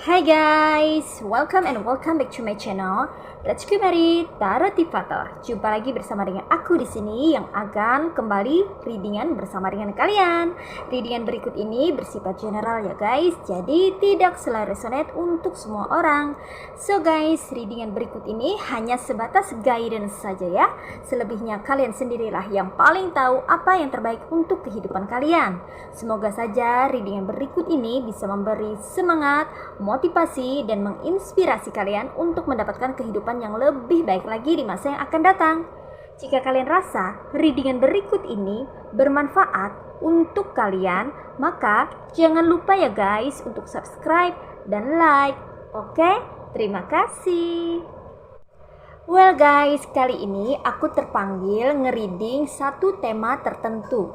Hai guys, welcome back to my channel. Let's Mari Tarotivator. Jumpa lagi bersama dengan aku di sini yang akan kembali readingan bersama dengan kalian. Readingan berikut ini bersifat general ya guys, jadi tidak selalu resonate untuk semua orang. So guys, readingan berikut ini hanya sebatas guidance saja ya. Selebihnya kalian sendirilah yang paling tahu apa yang terbaik untuk kehidupan kalian. Semoga saja readingan berikut ini bisa memberi semangat, motivasi, dan menginspirasi kalian untuk mendapatkan kehidupan yang lebih baik lagi di masa yang akan datang. Jika kalian rasa readingan berikut ini bermanfaat untuk kalian, maka jangan lupa ya guys untuk subscribe dan like. Oke, terima kasih. Well guys, kali ini aku terpanggil ngereading satu tema tertentu.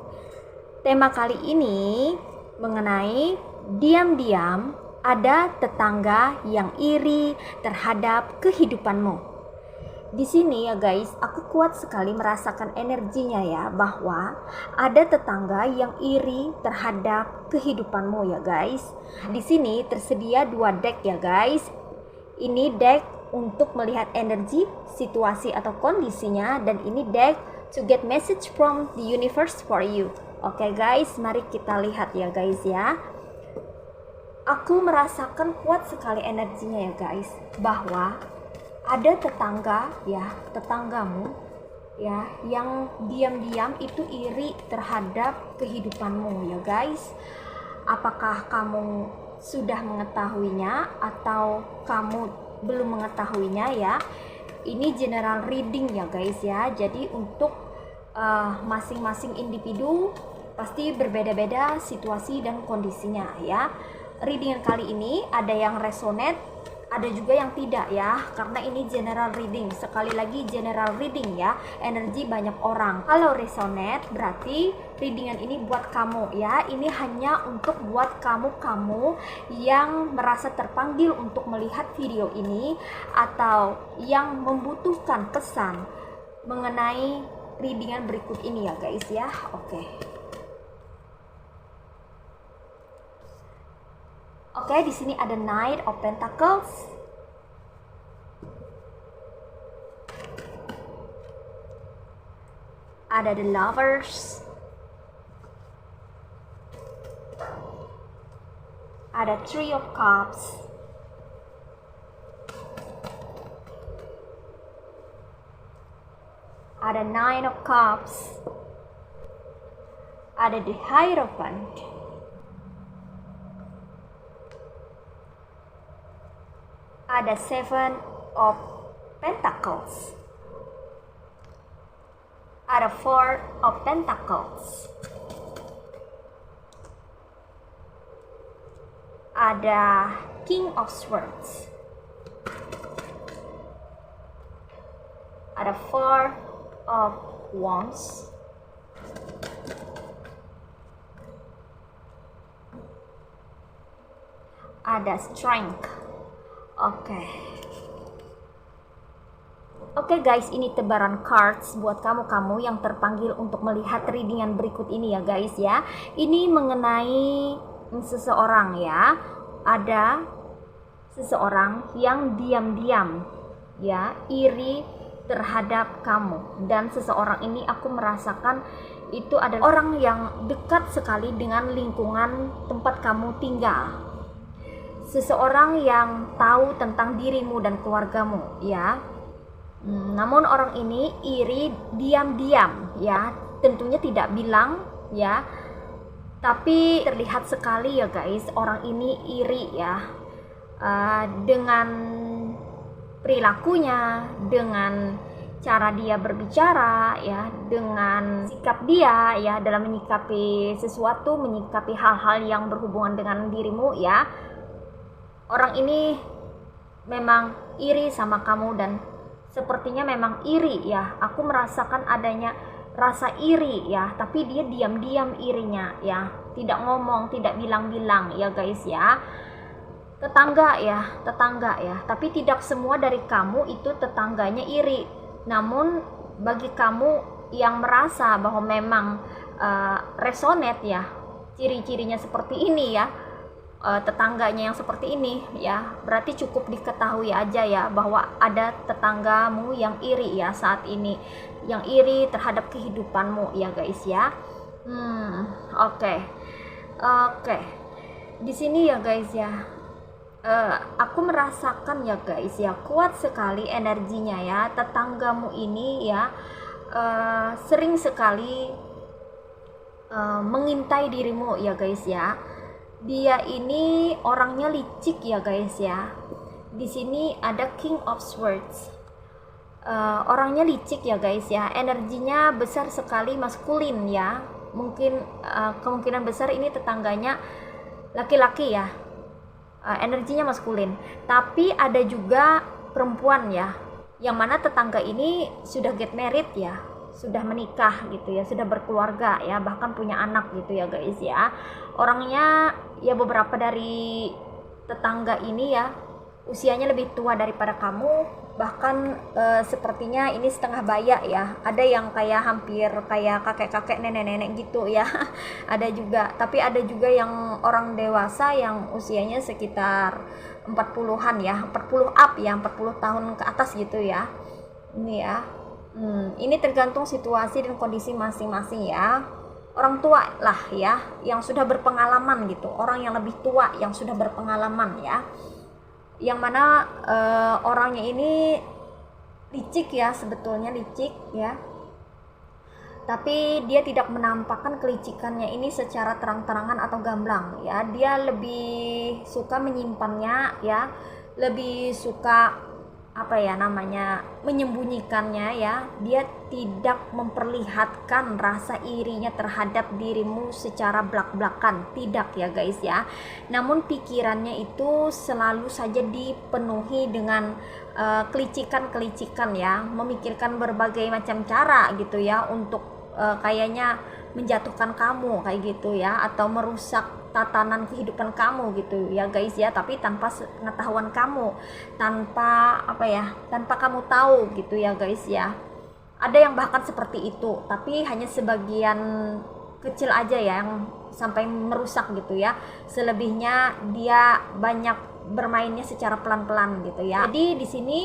Tema kali ini mengenai diam-diam ada tetangga yang iri terhadap kehidupanmu. Di sini ya guys, aku kuat sekali merasakan energinya ya, bahwa ada tetangga yang iri terhadap kehidupanmu ya guys. Di sini tersedia 2 deck ya guys. Ini deck untuk melihat energi, situasi atau kondisinya, dan ini deck to get message from the universe for you. Oke guys, mari kita lihat ya guys ya. Aku merasakan kuat sekali energinya ya guys, bahwa ada tetangga ya, tetanggamu ya, yang diam-diam itu iri terhadap kehidupanmu ya guys. Apakah kamu sudah mengetahuinya atau kamu belum mengetahuinya ya? Ini general reading ya guys ya, jadi untuk masing-masing individu pasti berbeda-beda situasi dan kondisinya ya. Readingan kali ini ada yang resonate, ada juga yang tidak ya, karena ini general reading. Sekali lagi general reading ya, energi banyak orang. Kalau resonate berarti readingan ini buat kamu ya. Ini hanya untuk buat kamu yang merasa terpanggil untuk melihat video ini atau yang membutuhkan pesan mengenai readingan berikut ini ya guys ya. Oke, di sini ada Knight of Pentacles. Ada The Lovers. Ada Three of Cups. Ada Nine of Cups. Ada The Hierophant. Ada Seven of Pentacles. Ada Four of Pentacles. Ada King of Swords. Ada Four of Wands. Ada Strength. Oke guys, ini tebaran cards buat kamu yang terpanggil untuk melihat readingan berikut ini ya guys ya. Ini mengenai seseorang ya. Ada seseorang yang diam-diam ya iri terhadap kamu, dan seseorang ini aku merasakan itu adalah orang yang dekat sekali dengan lingkungan tempat kamu tinggal. Seseorang yang tahu tentang dirimu dan keluargamu ya. Namun orang ini iri diam-diam ya, tentunya tidak bilang ya, tapi terlihat sekali ya guys, orang ini iri ya, dengan perilakunya, dengan cara dia berbicara ya, dengan sikap dia ya dalam menyikapi sesuatu, menyikapi hal-hal yang berhubungan dengan dirimu ya. Orang ini memang iri sama kamu dan sepertinya memang iri ya. Aku merasakan adanya rasa iri ya, tapi dia diam-diam irinya ya. Tidak ngomong, tidak bilang-bilang ya guys ya. Tetangga ya. Tapi tidak semua dari kamu itu tetangganya iri. Namun bagi kamu yang merasa bahwa memang resonate ya, ciri-cirinya seperti ini ya, tetangganya yang seperti ini ya, berarti cukup diketahui aja ya bahwa ada tetanggamu yang iri ya saat ini, yang iri terhadap kehidupanmu ya guys ya. Oke. Oke. Di sini ya guys ya, aku merasakan ya guys ya, kuat sekali energinya ya. Tetanggamu ini ya sering sekali mengintai dirimu ya guys ya. Dia ini orangnya licik ya guys ya. Di sini ada King of Swords. Orangnya licik ya guys ya. Energinya besar sekali, maskulin ya. Mungkin kemungkinan besar ini tetangganya laki-laki ya. Energinya maskulin. Tapi ada juga perempuan ya. Yang mana tetangga ini sudah get married ya. Sudah menikah gitu ya, sudah berkeluarga ya, bahkan punya anak gitu ya guys ya. Orangnya ya, beberapa dari tetangga ini ya usianya lebih tua daripada kamu, bahkan sepertinya ini setengah baya ya. Ada yang kayak hampir kayak kakek-kakek, nenek-nenek gitu ya. Ada juga, tapi ada juga yang orang dewasa yang usianya sekitar 40-an ya, 40 up ya, 40 tahun ke atas gitu ya. Ini ya. Ini tergantung situasi dan kondisi masing-masing ya. Orang tua lah ya, yang sudah berpengalaman gitu, orang yang lebih tua yang sudah berpengalaman ya, yang mana orangnya ini licik ya, sebetulnya licik ya, tapi dia tidak menampakkan kelicikannya ini secara terang-terangan atau gamblang ya. Dia lebih suka menyimpannya ya, lebih suka menyembunyikannya ya. Dia tidak memperlihatkan rasa irinya terhadap dirimu secara blak-blakan, tidak ya guys ya. Namun pikirannya itu selalu saja dipenuhi dengan kelicikan-kelicikan ya, memikirkan berbagai macam cara gitu ya untuk kayaknya menjatuhkan kamu kayak gitu ya, atau merusak tatanan kehidupan kamu gitu ya guys ya, tapi tanpa pengetahuan kamu, tanpa kamu tahu gitu ya guys ya. Ada yang bahkan seperti itu, tapi hanya sebagian kecil aja ya yang sampai merusak gitu ya. Selebihnya dia banyak bermainnya secara pelan-pelan gitu ya. Jadi di sini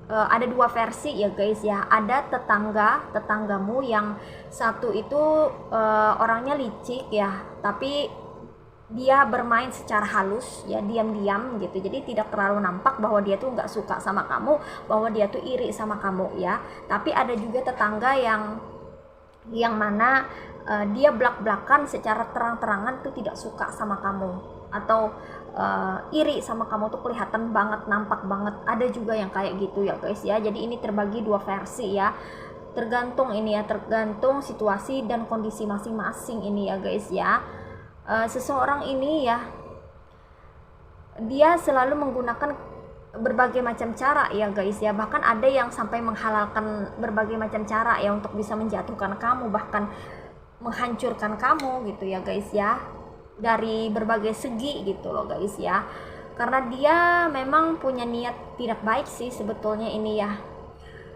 ada dua versi ya guys ya. Ada tetanggamu yang satu itu orangnya licik ya, tapi dia bermain secara halus ya, diam-diam gitu. Jadi tidak terlalu nampak bahwa dia tuh nggak suka sama kamu, bahwa dia tuh iri sama kamu ya. Tapi ada juga tetangga yang mana dia belak-belakan secara terang-terangan tuh tidak suka sama kamu, atau iri sama kamu tuh kelihatan banget, nampak banget. Ada juga yang kayak gitu ya guys ya. Jadi ini terbagi dua versi ya, tergantung situasi dan kondisi masing-masing ini ya guys ya. Seseorang ini ya, dia selalu menggunakan berbagai macam cara ya guys ya. Bahkan ada yang sampai menghalalkan berbagai macam cara ya untuk bisa menjatuhkan kamu, bahkan menghancurkan kamu gitu ya guys ya, dari berbagai segi gitu loh guys ya. Karena dia memang punya niat tidak baik sih sebetulnya ini ya.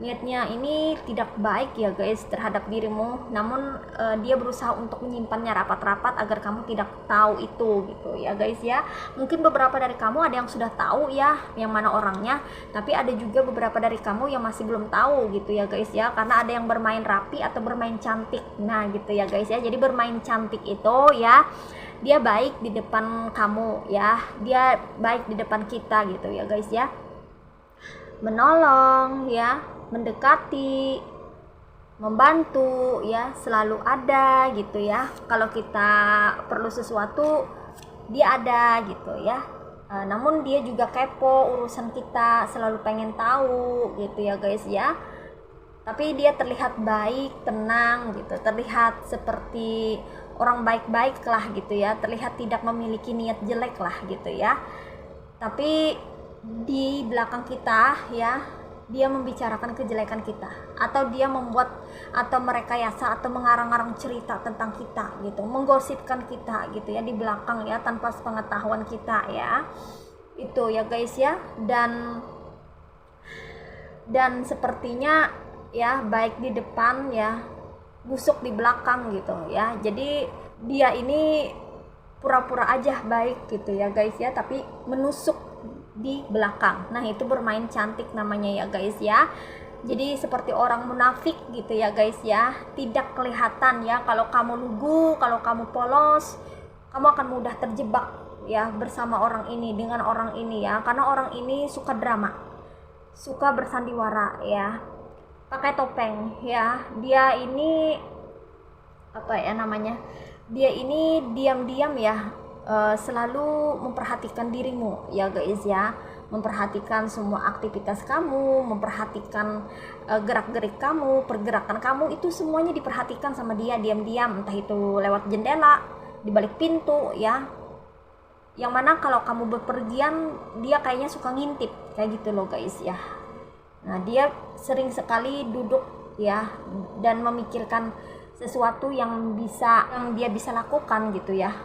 Niatnya ini tidak baik ya guys terhadap dirimu, namun dia berusaha untuk menyimpannya rapat-rapat agar kamu tidak tahu itu gitu ya guys ya. Mungkin beberapa dari kamu ada yang sudah tahu ya yang mana orangnya, tapi ada juga beberapa dari kamu yang masih belum tahu gitu ya guys ya, karena ada yang bermain rapi atau bermain cantik. Nah gitu ya guys ya. Jadi bermain cantik itu ya, dia baik di depan kamu ya, dia baik di depan kita gitu ya guys ya, menolong ya, mendekati, membantu ya, selalu ada gitu ya. Kalau kita perlu sesuatu dia ada gitu ya. Namun dia juga kepo urusan kita, selalu pengen tahu gitu ya guys ya. Tapi dia terlihat baik, tenang gitu, terlihat seperti orang baik-baik lah gitu ya, terlihat tidak memiliki niat jelek lah gitu ya. Tapi di belakang kita ya, dia membicarakan kejelekan kita, atau dia membuat atau merekayasa atau mengarang-arang cerita tentang kita gitu, menggosipkan kita gitu ya di belakang ya, tanpa sepengetahuan kita ya. Itu ya guys ya. Dan sepertinya ya, baik di depan ya, busuk di belakang gitu ya. Jadi dia ini pura-pura aja baik gitu ya guys ya, tapi menusuk di belakang. Nah itu bermain cantik namanya ya guys ya. Jadi seperti orang munafik gitu ya guys ya, tidak kelihatan ya kalau kamu lugu, kalau kamu polos, kamu akan mudah terjebak ya bersama orang ini, dengan orang ini ya, karena orang ini suka drama, suka bersandiwara ya, pakai topeng ya. Dia ini apa ya namanya, dia ini diam-diam ya, selalu memperhatikan dirimu ya guys ya, memperhatikan semua aktivitas kamu, memperhatikan gerak-gerik kamu, pergerakan kamu, itu semuanya diperhatikan sama dia diam-diam, entah itu lewat jendela, di balik pintu ya, yang mana kalau kamu bepergian dia kayaknya suka ngintip kayak gitu loh guys ya. Nah dia sering sekali duduk ya dan memikirkan sesuatu yang dia bisa lakukan gitu ya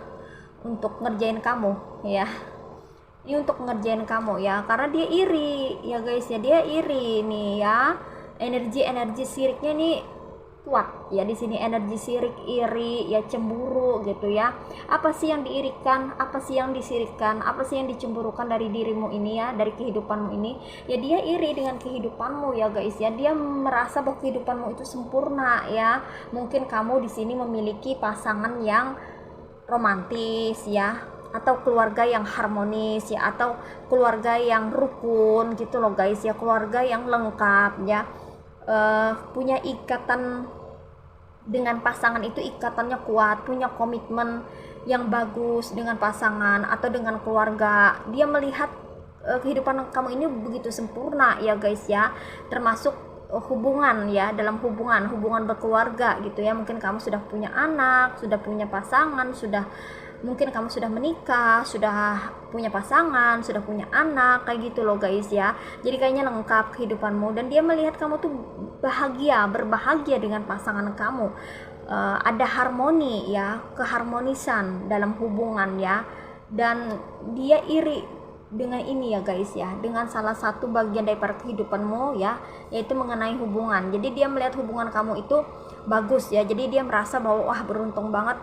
untuk ngerjain kamu ya. Ini untuk ngerjain kamu ya, karena dia iri ya guys ya, dia iri nih ya. Energi siriknya nih kuat ya di sini, energi sirik, iri ya, cemburu gitu ya. Apa sih yang diirikan, apa sih yang disirikkan, apa sih yang dicemburukan dari dirimu ini ya, dari kehidupanmu ini ya. Dia iri dengan kehidupanmu ya guys ya, dia merasa bahwa kehidupanmu itu sempurna ya. Mungkin kamu di sini memiliki pasangan yang romantis ya, atau keluarga yang harmonis ya, atau keluarga yang rukun gitu loh guys ya, keluarga yang lengkap ya, punya ikatan dengan pasangan itu, ikatannya kuat, punya komitmen yang bagus dengan pasangan atau dengan keluarga. Dia melihat kehidupan kamu ini begitu sempurna ya guys ya, termasuk hubungan ya, dalam hubungan berkeluarga gitu ya. Mungkin kamu sudah punya anak, sudah punya pasangan, mungkin kamu sudah menikah, sudah punya pasangan, sudah punya anak kayak gitu loh guys ya. Jadi kayaknya lengkap kehidupanmu, dan dia melihat kamu tuh berbahagia dengan pasangan kamu. Ada harmoni ya, keharmonisan dalam hubungan ya, dan dia iri dengan ini ya guys ya, dengan salah satu bagian daripada kehidupanmu ya, yaitu mengenai hubungan. Jadi dia melihat hubungan kamu itu bagus ya, jadi dia merasa bahwa wah beruntung banget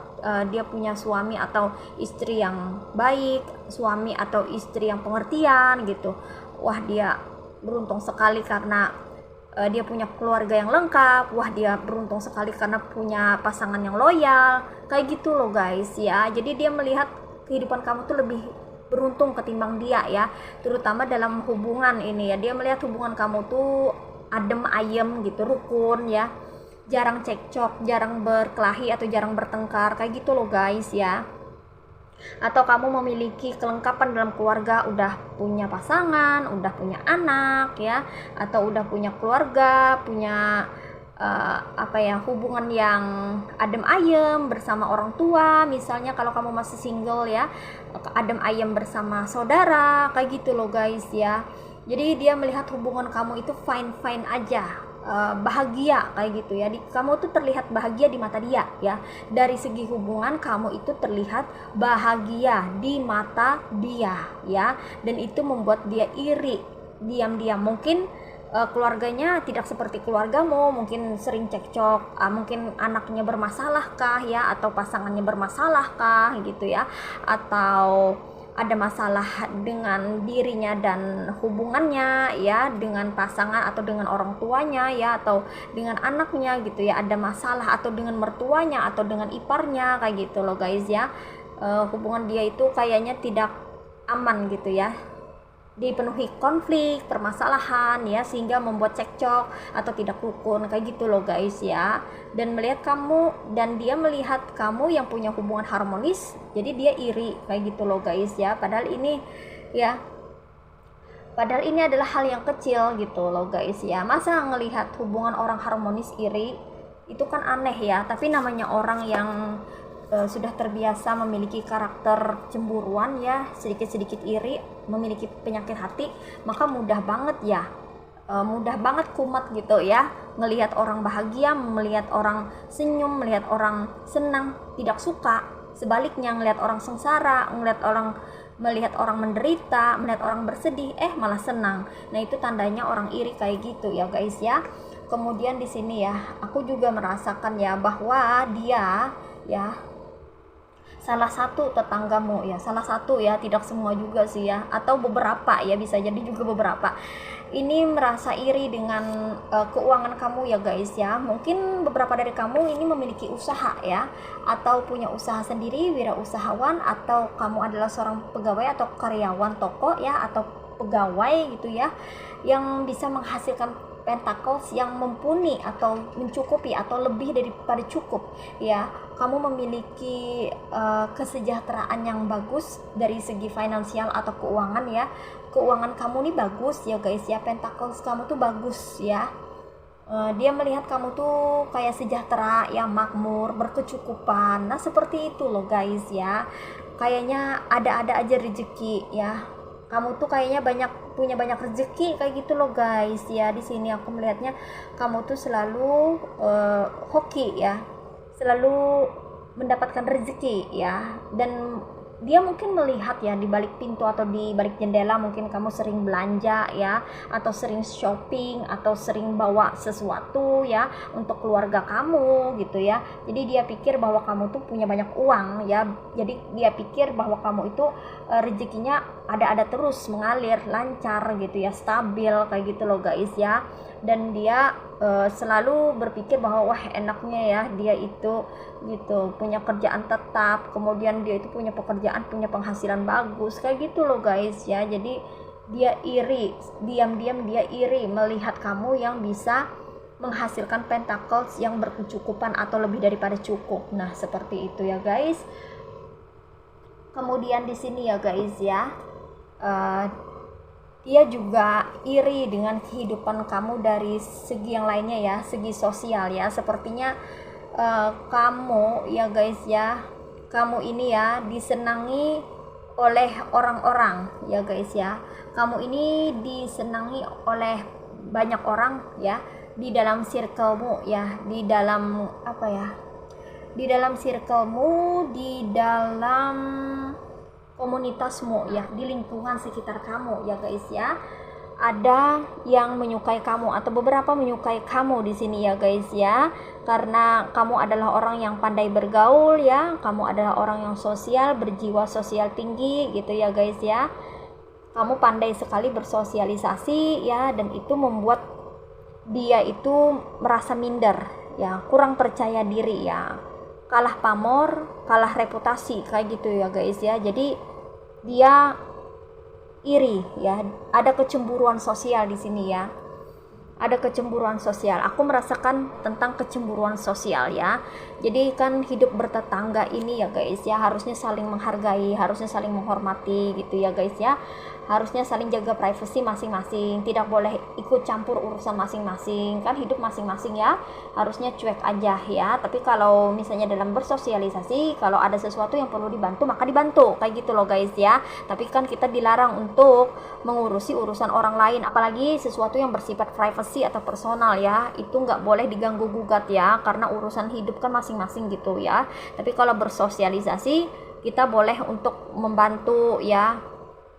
dia punya suami atau istri yang baik, suami atau istri yang pengertian gitu. Wah dia beruntung sekali karena dia punya keluarga yang lengkap. Wah dia beruntung sekali karena punya pasangan yang loyal kayak gitu loh guys ya. Jadi dia melihat kehidupan kamu tuh lebih beruntung ketimbang dia ya, terutama dalam hubungan ini ya. Dia melihat hubungan kamu tuh adem ayem gitu, rukun ya, jarang cekcok, jarang berkelahi atau jarang bertengkar kayak gitu loh guys ya. Atau kamu memiliki kelengkapan dalam keluarga, udah punya pasangan, udah punya anak ya, atau udah punya keluarga, punya hubungan yang adem ayem bersama orang tua. Misalnya kalau kamu masih single ya, adem ayem bersama saudara kayak gitu loh guys ya. Jadi dia melihat hubungan kamu itu fine aja, bahagia kayak gitu ya. Kamu tuh terlihat bahagia di mata dia ya. Dari segi hubungan kamu itu terlihat bahagia di mata dia ya, dan itu membuat dia iri diam-diam. Mungkin keluarganya tidak seperti keluargamu, mungkin sering cekcok, mungkin anaknya bermasalah kah ya, atau pasangannya bermasalah kah gitu ya, atau ada masalah dengan dirinya dan hubungannya ya, dengan pasangan atau dengan orang tuanya ya, atau dengan anaknya gitu ya, ada masalah, atau dengan mertuanya atau dengan iparnya kayak gitu loh guys ya. Hubungan dia itu kayaknya tidak aman gitu ya, dipenuhi konflik, permasalahan ya, sehingga membuat cekcok atau tidak rukun kayak gitu loh guys ya. Dan melihat kamu, dan dia melihat kamu yang punya hubungan harmonis, jadi dia iri kayak gitu loh guys ya. Padahal ini adalah hal yang kecil gitu loh guys ya. Masa ngelihat hubungan orang harmonis iri, itu kan aneh ya. Tapi namanya orang yang sudah terbiasa memiliki karakter cemburuan ya, sedikit-sedikit iri, memiliki penyakit hati, maka mudah banget ya, mudah banget kumat gitu ya, melihat orang bahagia, melihat orang senyum, melihat orang senang, tidak suka. Sebaliknya melihat orang sengsara, melihat orang menderita, melihat orang bersedih, malah senang. Nah itu tandanya orang iri kayak gitu ya guys ya. Kemudian di sini ya, aku juga merasakan ya bahwa dia ya salah satu tetanggamu ya, salah satu ya, tidak semua juga sih ya, atau beberapa ya, bisa jadi juga beberapa ini merasa iri dengan keuangan kamu ya guys ya. Mungkin beberapa dari kamu ini memiliki usaha ya, atau punya usaha sendiri, wirausahawan, atau kamu adalah seorang pegawai atau karyawan toko ya, atau pegawai gitu ya, yang bisa menghasilkan pentacles yang mumpuni atau mencukupi atau lebih daripada cukup ya. Kamu memiliki kesejahteraan yang bagus dari segi finansial atau keuangan ya. Keuangan kamu nih bagus ya guys ya, pentacles kamu tuh bagus ya. Dia melihat kamu tuh kayak sejahtera ya, makmur, berkecukupan. Nah seperti itu loh guys ya, kayaknya ada-ada aja rezeki ya. Kamu tuh kayaknya punya banyak rezeki kayak gitu loh guys ya. Di sini aku melihatnya kamu tuh selalu hoki ya, selalu mendapatkan rezeki ya. Dan dia mungkin melihat ya di balik pintu atau di balik jendela, mungkin kamu sering belanja ya, atau sering shopping, atau sering bawa sesuatu ya untuk keluarga kamu gitu ya. Jadi dia pikir bahwa kamu tuh punya banyak uang ya. Jadi dia pikir bahwa kamu itu rezekinya ada terus mengalir lancar gitu ya, stabil kayak gitu loh guys ya. Dan dia selalu berpikir bahwa wah enaknya ya dia itu gitu, punya kerjaan tetap, kemudian dia itu punya pekerjaan, punya penghasilan bagus kayak gitu loh guys ya. Jadi dia iri, diam-diam dia iri melihat kamu yang bisa menghasilkan pentacles yang berkecukupan atau lebih daripada cukup. Nah seperti itu ya guys. Kemudian di sini ya guys ya, dia juga iri dengan kehidupan kamu dari segi yang lainnya ya, segi sosial ya. Sepertinya kamu ya guys ya, kamu ini ya disenangi oleh orang-orang ya guys ya. Kamu ini disenangi oleh banyak orang ya, di dalam circlemu ya, di dalam apa ya, di dalam circlemu, di dalam komunitasmu ya, di lingkungan sekitar kamu ya guys ya. Ada yang menyukai kamu atau beberapa menyukai kamu di sini ya guys ya, karena kamu adalah orang yang pandai bergaul ya, kamu adalah orang yang sosial, berjiwa sosial tinggi gitu ya guys ya. Kamu pandai sekali bersosialisasi ya, dan itu membuat dia itu merasa minder ya, kurang percaya diri ya, kalah pamor, kalah reputasi kayak gitu ya guys ya. Jadi dia iri ya, ada kecemburuan sosial di sini ya, ada kecemburuan sosial. Aku merasakan tentang kecemburuan sosial ya. Jadi kan hidup bertetangga ini ya guys ya, harusnya saling menghargai, harusnya saling menghormati gitu ya guys ya. Harusnya saling jaga privasi masing-masing, tidak boleh ikut campur urusan masing-masing, kan hidup masing-masing ya, harusnya cuek aja ya. Tapi kalau misalnya dalam bersosialisasi, kalau ada sesuatu yang perlu dibantu maka dibantu kayak gitu loh guys ya. Tapi kan kita dilarang untuk mengurusi urusan orang lain, apalagi sesuatu yang bersifat privasi atau personal ya, itu nggak boleh diganggu gugat ya, karena urusan hidup kan masing-masing gitu ya. Tapi kalau bersosialisasi kita boleh untuk membantu ya,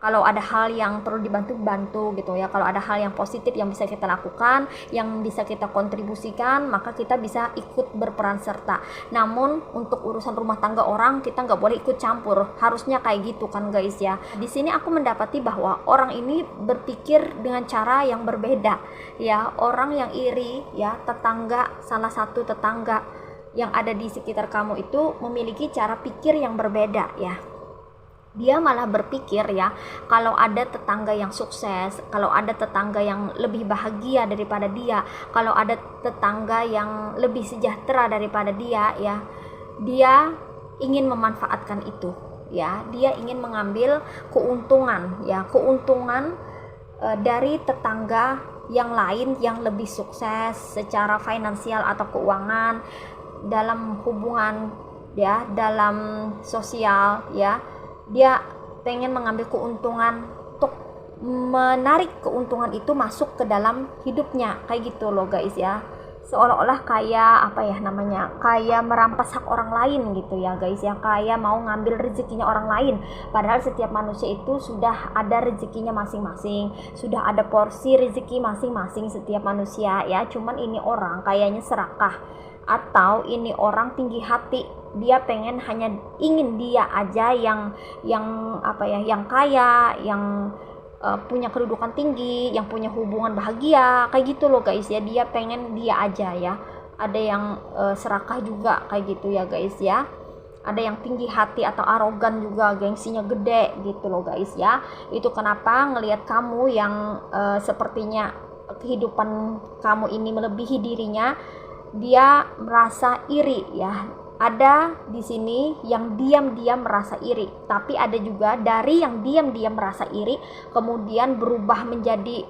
kalau ada hal yang perlu bantu gitu ya. Kalau ada hal yang positif yang bisa kita lakukan, yang bisa kita kontribusikan, maka kita bisa ikut berperan serta. Namun untuk urusan rumah tangga orang kita nggak boleh ikut campur, harusnya kayak gitu kan guys ya. Di sini aku mendapati bahwa orang ini berpikir dengan cara yang berbeda ya. Orang yang iri ya, tetangga, salah satu tetangga yang ada di sekitar kamu itu memiliki cara pikir yang berbeda ya. Dia malah berpikir ya, kalau ada tetangga yang sukses, kalau ada tetangga yang lebih bahagia daripada dia, kalau ada tetangga yang lebih sejahtera daripada dia ya, dia ingin memanfaatkan itu ya. Dia ingin mengambil keuntungan ya, keuntungan dari tetangga yang lain yang lebih sukses secara finansial atau keuangan, dalam hubungan ya, dalam sosial ya. Dia pengen mengambil keuntungan untuk menarik keuntungan itu masuk ke dalam hidupnya kayak gitu loh guys ya. Seolah-olah kayak apa ya namanya, kayak merampas hak orang lain gitu ya guys ya, kayak mau ngambil rezekinya orang lain. Padahal setiap manusia itu sudah ada rezekinya masing-masing, sudah ada porsi rezeki masing-masing setiap manusia ya. Cuman ini orang kayaknya serakah, atau ini orang tinggi hati dia pengen hanya ingin dia aja yang apa ya, yang kaya, yang punya kedudukan tinggi, yang punya hubungan bahagia, kayak gitu loh guys ya. Dia pengen dia aja ya. Ada yang serakah juga kayak gitu ya guys ya. Ada yang tinggi hati atau arogan juga, gengsinya gede gitu loh guys ya. Itu kenapa ngelihat kamu yang sepertinya kehidupan kamu ini melebihi dirinya, dia merasa iri ya. Ada di sini yang diam-diam merasa iri, tapi ada juga dari yang diam-diam merasa iri kemudian berubah menjadi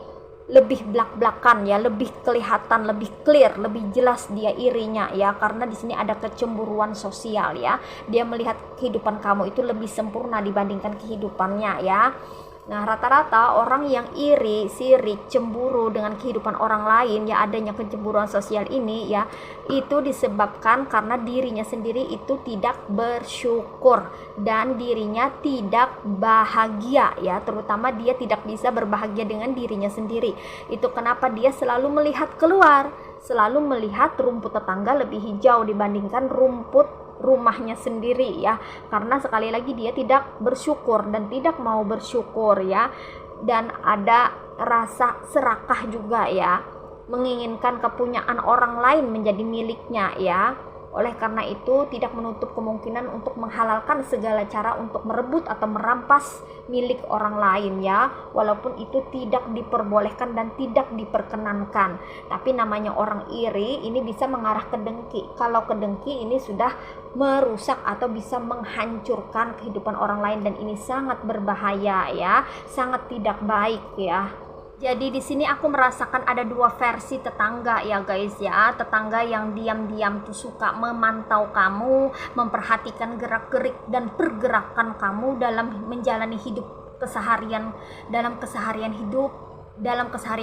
lebih blak-blakan ya, lebih kelihatan, lebih clear, lebih jelas dia irinya ya, karena di sini ada kecemburuan sosial ya. Dia melihat kehidupan kamu itu lebih sempurna dibandingkan kehidupannya ya. Nah, rata-rata orang yang iri, sirik, cemburu dengan kehidupan orang lain ya, adanya kecemburuan sosial ini ya, itu disebabkan karena dirinya sendiri itu tidak bersyukur dan dirinya tidak bahagia ya, terutama dia tidak bisa berbahagia dengan dirinya sendiri. Itu kenapa dia selalu melihat keluar, selalu melihat rumput tetangga lebih hijau dibandingkan rumput rumahnya sendiri ya, karena sekali lagi dia tidak bersyukur dan tidak mau bersyukur ya. Dan ada rasa serakah juga ya, menginginkan kepunyaan orang lain menjadi miliknya ya. Oleh karena itu tidak menutup kemungkinan untuk menghalalkan segala cara untuk merebut atau merampas milik orang lain ya, walaupun itu tidak diperbolehkan dan tidak diperkenankan. Tapi namanya orang iri ini bisa mengarah ke dengki. Kalau ke dengki ini sudah merusak atau bisa menghancurkan kehidupan orang lain, dan ini sangat berbahaya ya, sangat tidak baik ya. Jadi di sini aku merasakan ada dua versi tetangga ya guys ya. Tetangga yang diam-diam tuh suka memantau kamu, memperhatikan gerak-gerik dan pergerakan kamu dalam menjalani hidup keseharian, dalam keseharian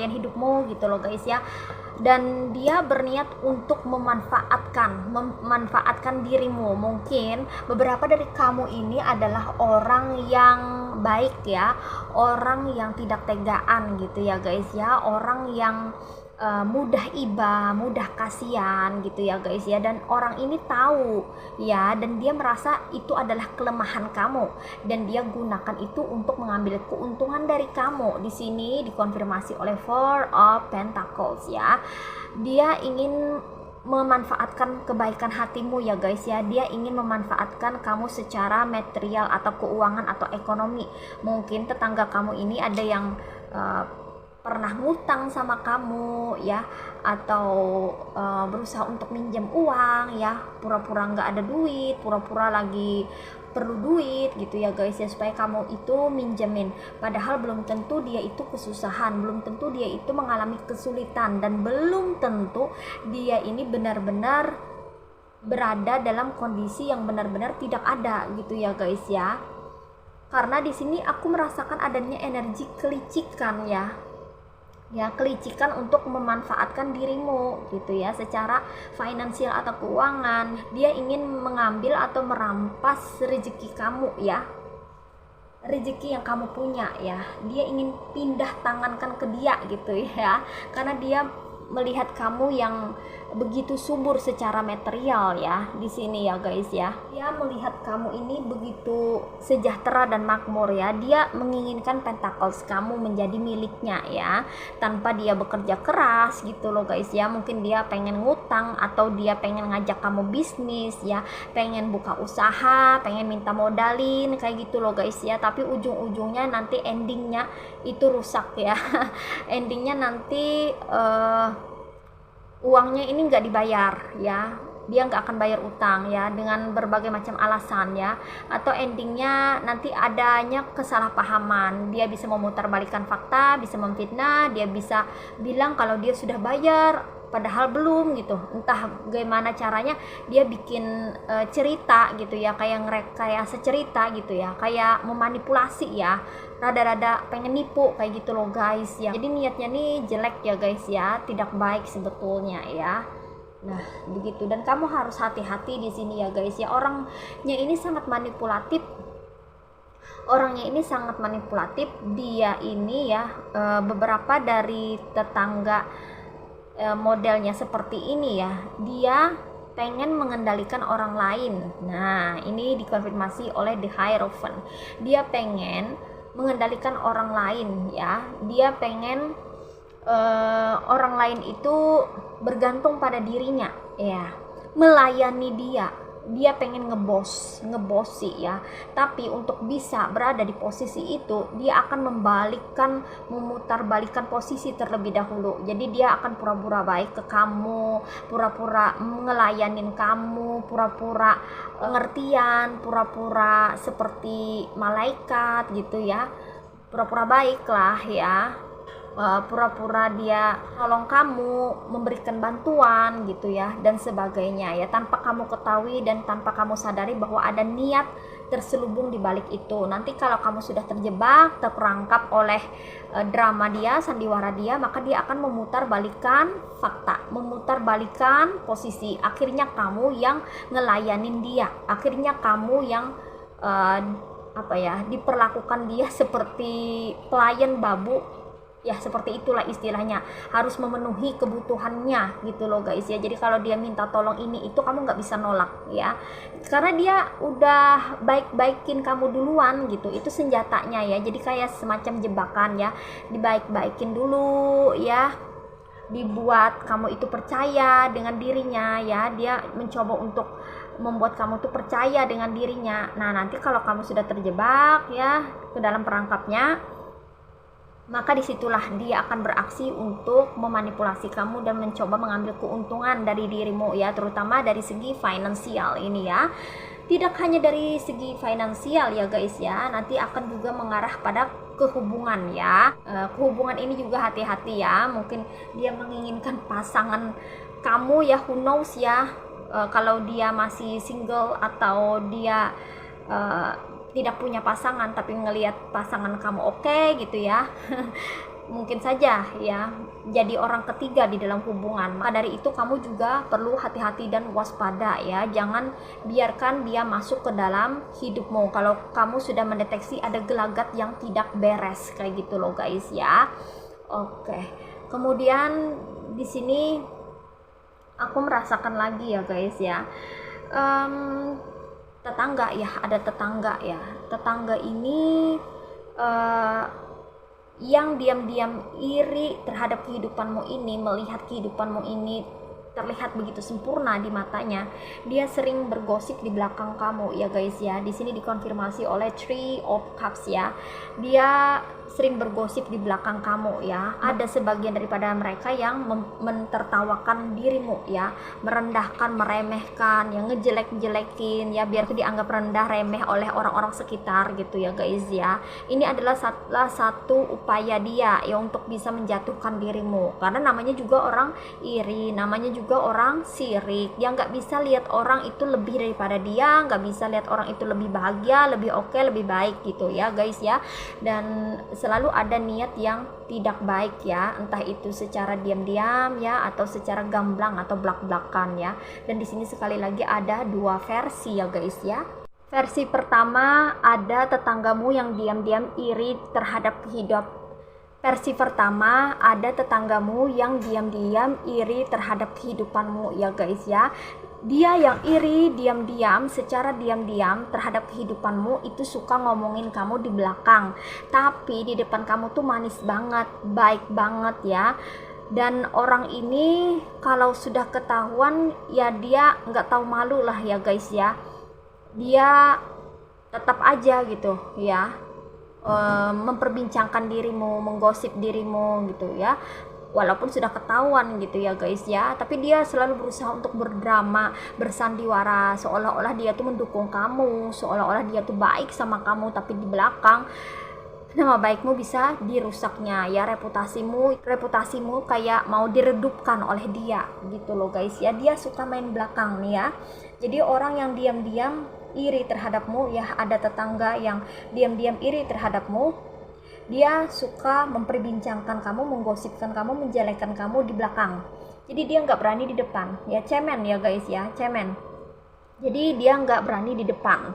hidupmu gitu loh guys ya. Dan dia berniat untuk memanfaatkan dirimu. Mungkin beberapa dari kamu ini adalah orang yang baik ya, orang yang tidak tegaan gitu ya guys ya, orang yang mudah iba, mudah kasihan gitu ya guys ya. Dan orang ini tahu ya, dan dia merasa itu adalah kelemahan kamu dan dia gunakan itu untuk mengambil keuntungan dari kamu. Di sini dikonfirmasi oleh Four of Pentacles ya. Dia ingin memanfaatkan kebaikan hatimu ya guys ya. Dia ingin memanfaatkan kamu secara material atau keuangan atau ekonomi. Mungkin tetangga kamu ini ada yang pernah ngutang sama kamu ya, atau berusaha untuk minjem uang ya, pura-pura nggak ada duit, pura-pura lagi perlu duit gitu ya guys ya, supaya kamu itu minjemin, padahal belum tentu dia itu kesusahan, belum tentu dia itu mengalami kesulitan, dan belum tentu dia ini benar-benar berada dalam kondisi yang benar-benar tidak ada gitu ya guys ya. Karena di sini aku merasakan adanya energi kelicikan ya, kelicikan untuk memanfaatkan dirimu gitu ya, secara finansial atau keuangan. Dia ingin mengambil atau merampas rezeki kamu ya, rezeki yang kamu punya ya. Dia ingin pindah tangankan ke dia gitu ya, karena dia melihat kamu yang begitu subur secara material ya di sini ya guys ya. Dia melihat kamu ini begitu sejahtera dan makmur ya. Dia menginginkan pentacles kamu menjadi miliknya ya, tanpa dia bekerja keras gitu loh guys ya. Mungkin dia pengen ngutang atau dia pengen ngajak kamu bisnis ya, pengen buka usaha, pengen minta modalin kayak gitu loh guys ya. Tapi ujung-ujungnya nanti endingnya itu rusak ya. Endingnya nanti uangnya ini nggak dibayar ya, dia nggak akan bayar utang ya, dengan berbagai macam alasan ya. Atau endingnya nanti adanya kesalahpahaman, dia bisa memutarbalikkan fakta, bisa memfitnah, dia bisa bilang kalau dia sudah bayar padahal belum gitu. Entah bagaimana caranya dia bikin cerita gitu ya, kayak secerita gitu ya, kayak memanipulasi ya, rada-rada pengen nipu kayak gitu loh guys ya. Jadi niatnya nih jelek ya guys ya, tidak baik sebetulnya ya. Nah begitu, dan kamu harus hati-hati di sini ya guys ya. Orangnya ini sangat manipulatif, dia ini ya. Beberapa dari tetangga modelnya seperti ini ya, dia pengen mengendalikan orang lain. Nah, ini dikonfirmasi oleh The Hierophant. Dia pengen mengendalikan orang lain ya. Dia pengen orang lain itu bergantung pada dirinya ya, melayani dia pengen ngebosi ya. Tapi untuk bisa berada di posisi itu, dia akan memutarbalikkan posisi terlebih dahulu. Jadi dia akan pura-pura baik ke kamu, pura-pura ngelayanin kamu, pura-pura pengertian, pura-pura seperti malaikat gitu ya, pura-pura baik lah ya, pura-pura dia nolong kamu, memberikan bantuan gitu ya, dan sebagainya ya, tanpa kamu ketahui dan tanpa kamu sadari bahwa ada niat terselubung di balik itu. Nanti kalau kamu sudah terjebak, terperangkap oleh drama dia, sandiwara dia, maka dia akan memutarbalikkan fakta, memutarbalikkan posisi. Akhirnya kamu yang ngelayanin dia, akhirnya kamu yang diperlakukan dia seperti pelayan babu ya, seperti itulah istilahnya, harus memenuhi kebutuhannya gitu loh guys ya. Jadi kalau dia minta tolong ini itu, kamu nggak bisa nolak ya, karena dia udah baik-baikin kamu duluan gitu. Itu senjatanya ya, jadi kayak semacam jebakan ya, dibaik-baikin dulu ya, dibuat kamu itu percaya dengan dirinya ya. Dia mencoba untuk membuat kamu tuh percaya dengan dirinya. Nah, nanti kalau kamu sudah terjebak ya ke dalam perangkapnya, maka disitulah dia akan beraksi untuk memanipulasi kamu dan mencoba mengambil keuntungan dari dirimu ya, terutama dari segi finansial ini ya. Tidak hanya dari segi finansial ya guys ya, nanti akan juga mengarah pada kehubungan ya. Kehubungan ini juga hati-hati ya, mungkin dia menginginkan pasangan kamu ya, who knows ya. Kalau dia masih single atau dia tidak punya pasangan tapi ngelihat pasangan kamu oke gitu ya, mungkin saja ya jadi orang ketiga di dalam hubungan. Maka dari itu kamu juga perlu hati-hati dan waspada ya, jangan biarkan dia masuk ke dalam hidupmu kalau kamu sudah mendeteksi ada gelagat yang tidak beres kayak gitu loh guys ya. Oke, kemudian di sini aku merasakan lagi ya guys ya, tetangga ya, ada tetangga ya. Tetangga ini yang diam-diam iri terhadap kehidupanmu ini, melihat kehidupanmu ini terlihat begitu sempurna di matanya. Dia sering bergosip di belakang kamu ya guys ya. Di sini dikonfirmasi oleh Three of Cups ya. Dia sering bergosip di belakang kamu ya. Ada sebagian daripada mereka yang mentertawakan dirimu ya, merendahkan, meremehkan, yang ngejelek-jelekin ya, biar dianggap rendah, remeh oleh orang-orang sekitar gitu ya guys ya. Ini adalah salah satu upaya dia ya untuk bisa menjatuhkan dirimu, karena namanya juga orang iri, namanya juga orang sirik. Dia nggak bisa lihat orang itu lebih daripada dia, nggak bisa lihat orang itu lebih bahagia, lebih oke, lebih baik gitu ya guys ya. Dan selalu ada niat yang tidak baik ya, entah itu secara diam-diam ya atau secara gamblang atau belak-belakan ya. Dan di sini sekali lagi ada dua versi ya guys ya. Versi pertama, ada tetanggamu yang diam-diam iri terhadap versi pertama, ada tetanggamu yang diam-diam iri terhadap kehidupanmu ya guys ya. Dia yang iri diam-diam, secara diam-diam terhadap kehidupanmu, itu suka ngomongin kamu di belakang, tapi di depan kamu tuh manis banget, baik banget ya. Dan orang ini kalau sudah ketahuan ya dia nggak tahu malu lah ya guys ya. Dia tetap aja gitu ya, memperbincangkan dirimu, menggosip dirimu gitu ya, walaupun sudah ketahuan gitu ya guys ya. Tapi dia selalu berusaha untuk berdrama, bersandiwara, seolah-olah dia tuh mendukung kamu, seolah-olah dia tuh baik sama kamu, tapi di belakang nama baikmu bisa dirusaknya ya, reputasimu kayak mau diredupkan oleh dia gitu loh guys ya. Dia suka main belakang nih ya. Jadi orang yang diam-diam iri terhadapmu ya, ada tetangga yang diam-diam iri terhadapmu, dia suka memperbincangkan kamu, menggosipkan kamu, menjelekkan kamu di belakang. Jadi dia nggak berani di depan ya, cemen ya guys ya, cemen. Jadi dia nggak berani di depan,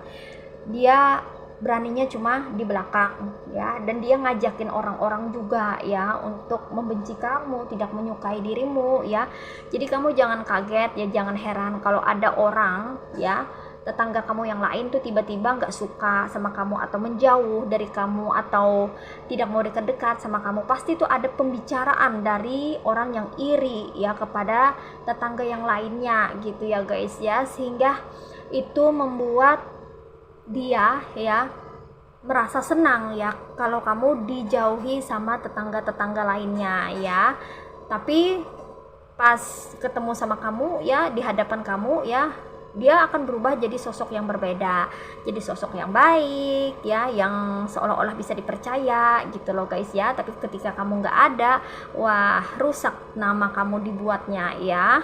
dia beraninya cuma di belakang ya, dan dia ngajakin orang-orang juga ya untuk membenci kamu, tidak menyukai dirimu ya. Jadi kamu jangan kaget ya, jangan heran kalau ada orang ya, tetangga kamu yang lain tuh tiba-tiba nggak suka sama kamu atau menjauh dari kamu atau tidak mau dekat-dekat sama kamu. Pasti tuh ada pembicaraan dari orang yang iri ya kepada tetangga yang lainnya gitu ya guys ya, sehingga itu membuat dia ya merasa senang ya kalau kamu dijauhi sama tetangga-tetangga lainnya ya. Tapi pas ketemu sama kamu ya, di hadapan kamu ya, dia akan berubah jadi sosok yang berbeda, jadi sosok yang baik ya, yang seolah-olah bisa dipercaya gitu loh guys ya. Tapi ketika kamu nggak ada, wah rusak nama kamu dibuatnya ya.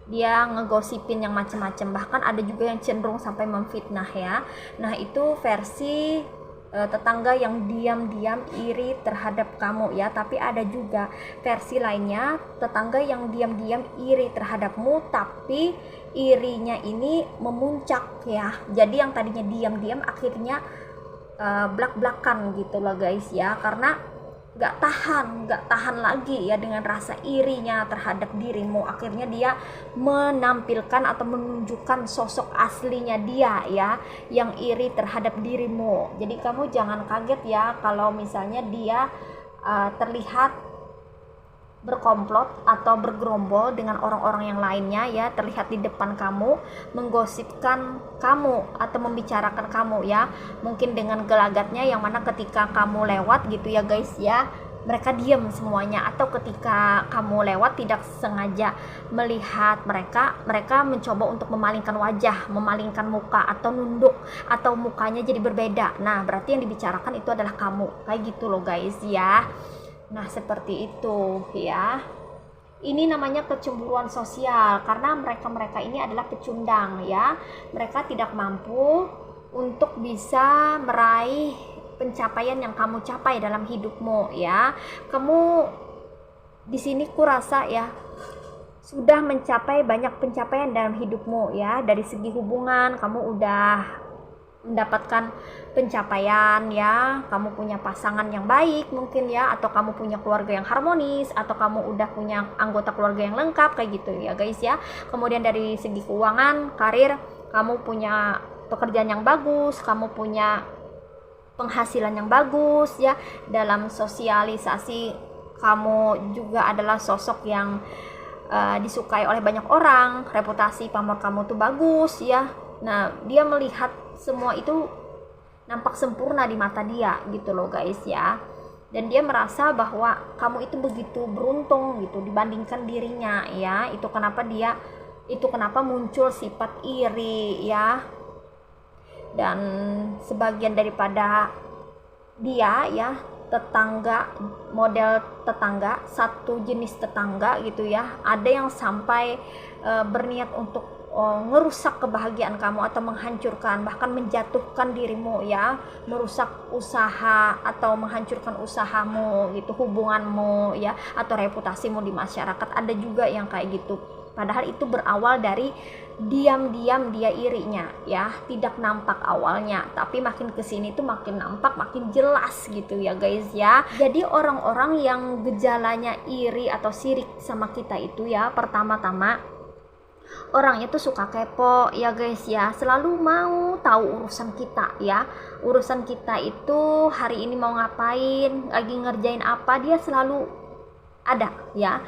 Dia ngegosipin yang macam-macam, bahkan ada juga yang cenderung sampai memfitnah ya. Nah itu versi tetangga yang diam-diam iri terhadap kamu ya. Tapi ada juga versi lainnya, tetangga yang diam-diam iri terhadapmu tapi irinya ini memuncak ya. Jadi yang tadinya diam-diam akhirnya blak-blakan gitu loh guys ya, karena gak tahan lagi ya dengan rasa irinya terhadap dirimu. Akhirnya dia menampilkan atau menunjukkan sosok aslinya dia ya, yang iri terhadap dirimu. Jadi kamu jangan kaget ya kalau misalnya dia terlihat berkomplot atau bergerombol dengan orang-orang yang lainnya ya, terlihat di depan kamu menggosipkan kamu atau membicarakan kamu ya, mungkin dengan gelagatnya yang mana ketika kamu lewat gitu ya guys ya, mereka diam semuanya, atau ketika kamu lewat tidak sengaja melihat mereka mencoba untuk memalingkan wajah, memalingkan muka atau nunduk atau mukanya jadi berbeda. Nah berarti yang dibicarakan itu adalah kamu, kayak gitu loh guys ya. Nah seperti itu ya. Ini namanya kecemburuan sosial, karena mereka ini adalah pecundang ya. Mereka tidak mampu untuk bisa meraih pencapaian yang kamu capai dalam hidupmu ya. Kamu di sini kurasa ya sudah mencapai banyak pencapaian dalam hidupmu ya. Dari segi hubungan kamu udah mendapatkan pencapaian ya, kamu punya pasangan yang baik mungkin ya, atau kamu punya keluarga yang harmonis, atau kamu udah punya anggota keluarga yang lengkap kayak gitu ya guys ya. Kemudian dari segi keuangan, karir, kamu punya pekerjaan yang bagus, kamu punya penghasilan yang bagus ya. Dalam sosialisasi kamu juga adalah sosok yang disukai oleh banyak orang, reputasi pamor kamu tuh bagus ya. Nah dia melihat semua itu nampak sempurna di mata dia gitu loh guys ya, dan dia merasa bahwa kamu itu begitu beruntung gitu dibandingkan dirinya ya. Itu kenapa muncul sifat iri ya. Dan sebagian daripada dia ya, tetangga, model tetangga, satu jenis tetangga gitu ya, ada yang sampai berniat untuk ngerusak kebahagiaan kamu atau menghancurkan, bahkan menjatuhkan dirimu ya, merusak usaha atau menghancurkan usahamu gitu, hubunganmu ya, atau reputasimu di masyarakat. Ada juga yang kayak gitu, padahal itu berawal dari diam-diam dia irinya ya, tidak nampak awalnya, tapi makin kesini tuh makin nampak, makin jelas gitu ya guys ya. Jadi orang-orang yang gejalanya iri atau sirik sama kita itu ya, pertama-tama orangnya tuh suka kepo ya guys ya, selalu mau tahu urusan kita ya. Urusan kita itu hari ini mau ngapain, lagi ngerjain apa, dia selalu ada ya,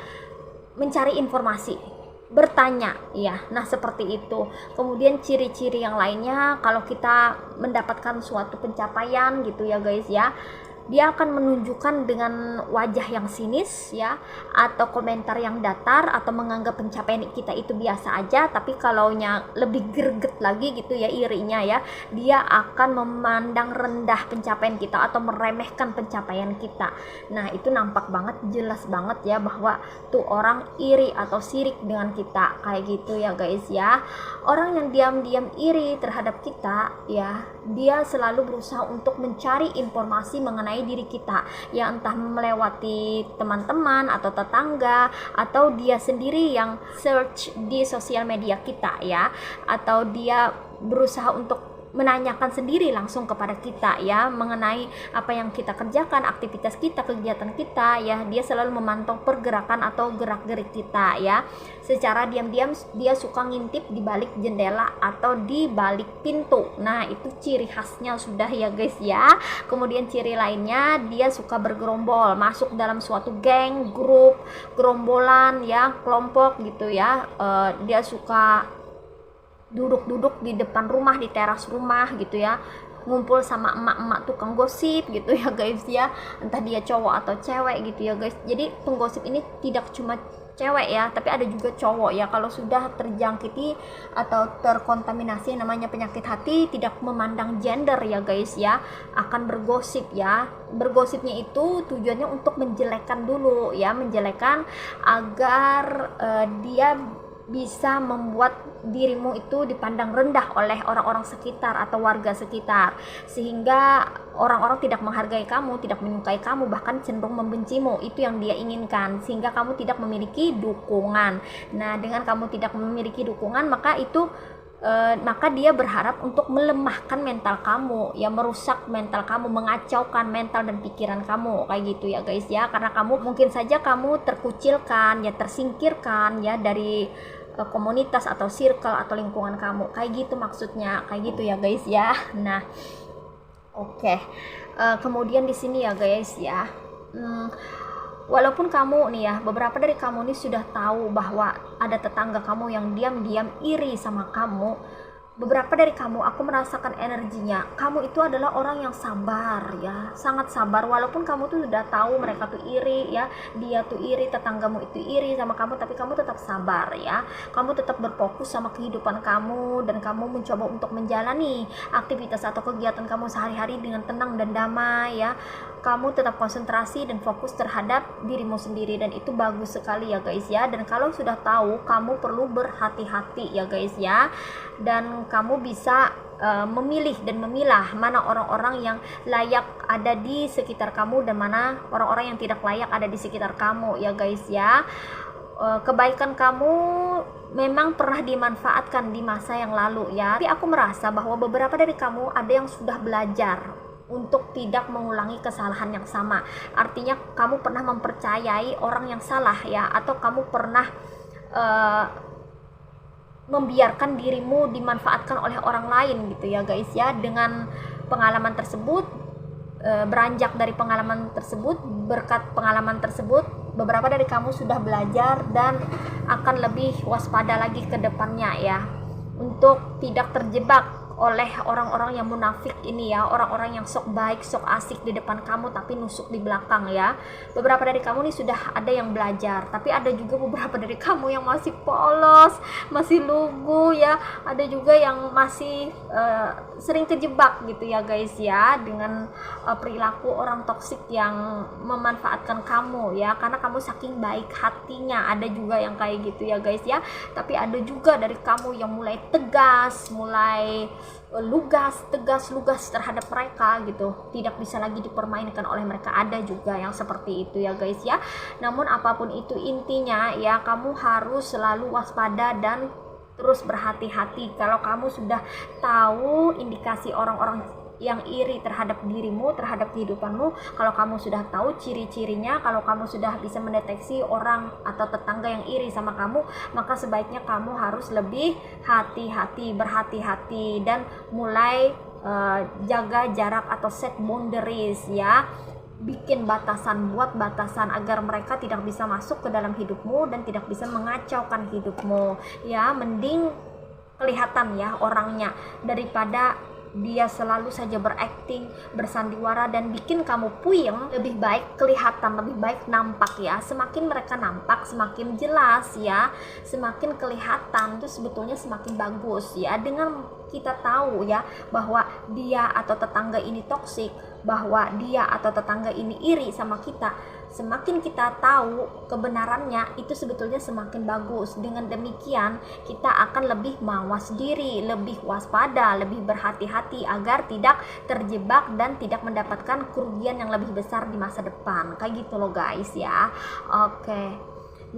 mencari informasi, bertanya ya. Nah seperti itu. Kemudian ciri-ciri yang lainnya, kalau kita mendapatkan suatu pencapaian gitu ya guys ya, dia akan menunjukkan dengan wajah yang sinis ya, atau komentar yang datar, atau menganggap pencapaian kita itu biasa aja. Tapi kalaunya lebih greget lagi gitu ya irinya ya, dia akan memandang rendah pencapaian kita atau meremehkan pencapaian kita. Nah itu nampak banget, jelas banget ya, bahwa tuh orang iri atau sirik dengan kita kayak gitu ya guys ya. Orang yang diam-diam iri terhadap kita ya, dia selalu berusaha untuk mencari informasi mengenai diri kita ya, entah melewati teman-teman atau tetangga, atau dia sendiri yang search di sosial media kita ya, atau dia berusaha untuk menanyakan sendiri langsung kepada kita ya mengenai apa yang kita kerjakan, aktivitas kita, kegiatan kita ya. Dia selalu memantau pergerakan atau gerak-gerik kita ya. Secara diam-diam dia suka ngintip di balik jendela atau di balik pintu. Nah, itu ciri khasnya sudah ya guys ya. Kemudian ciri lainnya, dia suka bergerombol, masuk dalam suatu geng, grup, gerombolan ya, kelompok gitu ya. Dia suka duduk-duduk di depan rumah, di teras rumah gitu ya, ngumpul sama emak-emak tukang gosip gitu ya guys ya, entah dia cowok atau cewek gitu ya guys. Jadi penggosip ini tidak cuma cewek ya, tapi ada juga cowok ya. Kalau sudah terjangkiti atau terkontaminasi namanya penyakit hati, tidak memandang gender ya guys ya, akan bergosip ya. Bergosipnya itu tujuannya untuk menjelekkan dulu ya, menjelekkan agar dia bisa membuat dirimu itu dipandang rendah oleh orang-orang sekitar atau warga sekitar, sehingga orang-orang tidak menghargai kamu, tidak menyukai kamu, bahkan cenderung membencimu. Itu yang dia inginkan, sehingga kamu tidak memiliki dukungan. Nah, dengan kamu tidak memiliki dukungan, maka dia berharap untuk melemahkan mental kamu ya, merusak mental kamu, mengacaukan mental dan pikiran kamu kayak gitu ya guys ya. Karena mungkin saja kamu terkucilkan ya, tersingkirkan ya dari komunitas atau circle atau lingkungan kamu, kayak gitu maksudnya, kayak gitu ya guys ya. Nah, oke. Kemudian di sini ya guys ya, walaupun kamu nih ya, beberapa dari kamu nih sudah tahu bahwa ada tetangga kamu yang diam-diam iri sama kamu. Beberapa dari kamu, aku merasakan energinya. Kamu itu adalah orang yang sabar ya, sangat sabar. Walaupun kamu tuh sudah tahu mereka tuh iri ya, dia tuh iri, tetanggamu itu iri sama kamu, tapi kamu tetap sabar ya. Kamu tetap berfokus sama kehidupan kamu, dan kamu mencoba untuk menjalani aktivitas atau kegiatan kamu sehari-hari dengan tenang dan damai ya. Kamu tetap konsentrasi dan fokus terhadap dirimu sendiri, dan itu bagus sekali ya guys ya. Dan kalau sudah tahu, kamu perlu berhati-hati ya guys ya, dan kamu bisa memilih dan memilah mana orang-orang yang layak ada di sekitar kamu dan mana orang-orang yang tidak layak ada di sekitar kamu ya guys ya. Kebaikan kamu memang pernah dimanfaatkan di masa yang lalu ya, tapi aku merasa bahwa beberapa dari kamu ada yang sudah belajar untuk tidak mengulangi kesalahan yang sama. Artinya kamu pernah mempercayai orang yang salah ya, atau kamu pernah membiarkan dirimu dimanfaatkan oleh orang lain gitu ya guys ya. Dengan pengalaman tersebut, beranjak dari pengalaman tersebut, berkat pengalaman tersebut, beberapa dari kamu sudah belajar dan akan lebih waspada lagi ke depannya ya, untuk tidak terjebak oleh orang-orang yang munafik ini ya, orang-orang yang sok baik, sok asik di depan kamu tapi nusuk di belakang ya. Beberapa dari kamu nih sudah ada yang belajar, tapi ada juga beberapa dari kamu yang masih polos, masih lugu ya. Ada juga yang masih sering terjebak gitu ya guys ya, dengan perilaku orang toksik yang memanfaatkan kamu ya, karena kamu saking baik hatinya. Ada juga yang kayak gitu ya guys ya. Tapi ada juga dari kamu yang mulai tegas, mulai lugas terhadap mereka gitu, tidak bisa lagi dipermainkan oleh mereka. Ada juga yang seperti itu ya guys ya. Namun apapun itu, intinya ya, kamu harus selalu waspada dan terus berhati-hati. Kalau kamu sudah tahu indikasi orang-orang yang iri terhadap dirimu, terhadap kehidupanmu, kalau kamu sudah tahu ciri-cirinya, kalau kamu sudah bisa mendeteksi orang atau tetangga yang iri sama kamu, maka sebaiknya kamu harus lebih hati-hati, berhati-hati, dan mulai jaga jarak atau set boundaries ya. Bikin batasan, buat batasan agar mereka tidak bisa masuk ke dalam hidupmu dan tidak bisa mengacaukan hidupmu ya. Mending kelihatan ya orangnya, daripada dia selalu saja berakting, bersandiwara dan bikin kamu puyeng. Lebih baik kelihatan, lebih baik nampak ya. Semakin mereka nampak, semakin jelas ya, semakin kelihatan, itu sebetulnya semakin bagus ya. Dengan kita tahu ya bahwa dia atau tetangga ini toksik, bahwa dia atau tetangga ini iri sama kita, semakin kita tahu kebenarannya, itu sebetulnya semakin bagus. Dengan demikian kita akan lebih mawas diri, lebih waspada, lebih berhati-hati agar tidak terjebak dan tidak mendapatkan kerugian yang lebih besar di masa depan. Kayak gitu loh guys ya. Oke.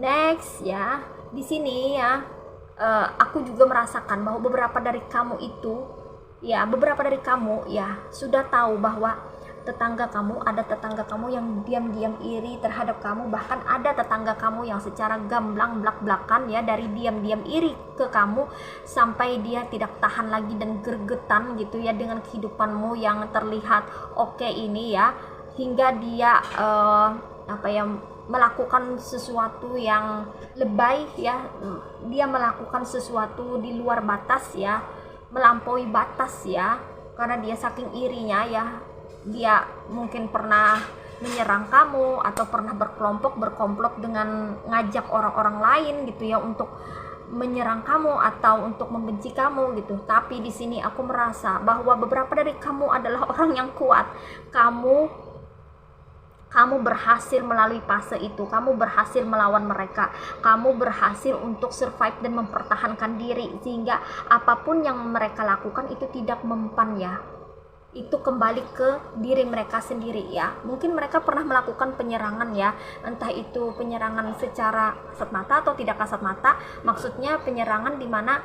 Next ya. Di sini ya, aku juga merasakan bahwa beberapa dari kamu itu ya beberapa dari kamu ya sudah tahu bahwa ada tetangga kamu yang diam-diam iri terhadap kamu, bahkan ada tetangga kamu yang secara gamblang belak-belakan ya dari diam-diam iri ke kamu sampai dia tidak tahan lagi dan gregetan gitu ya dengan kehidupanmu yang terlihat oke ini ya, hingga dia melakukan sesuatu yang lebay ya, dia melakukan sesuatu di luar batas ya, melampaui batas ya, karena dia saking irinya ya. Dia mungkin pernah menyerang kamu atau pernah berkomplot dengan ngajak orang-orang lain gitu ya untuk menyerang kamu atau untuk membenci kamu gitu. Tapi di sini aku merasa bahwa beberapa dari kamu adalah orang yang kuat. Kamu berhasil melalui fase itu, kamu berhasil melawan mereka, kamu berhasil untuk survive dan mempertahankan diri sehingga apapun yang mereka lakukan itu tidak mempan ya, itu kembali ke diri mereka sendiri ya. Mungkin mereka pernah melakukan penyerangan ya, entah itu penyerangan secara kasat mata atau tidak kasat mata, maksudnya penyerangan dimana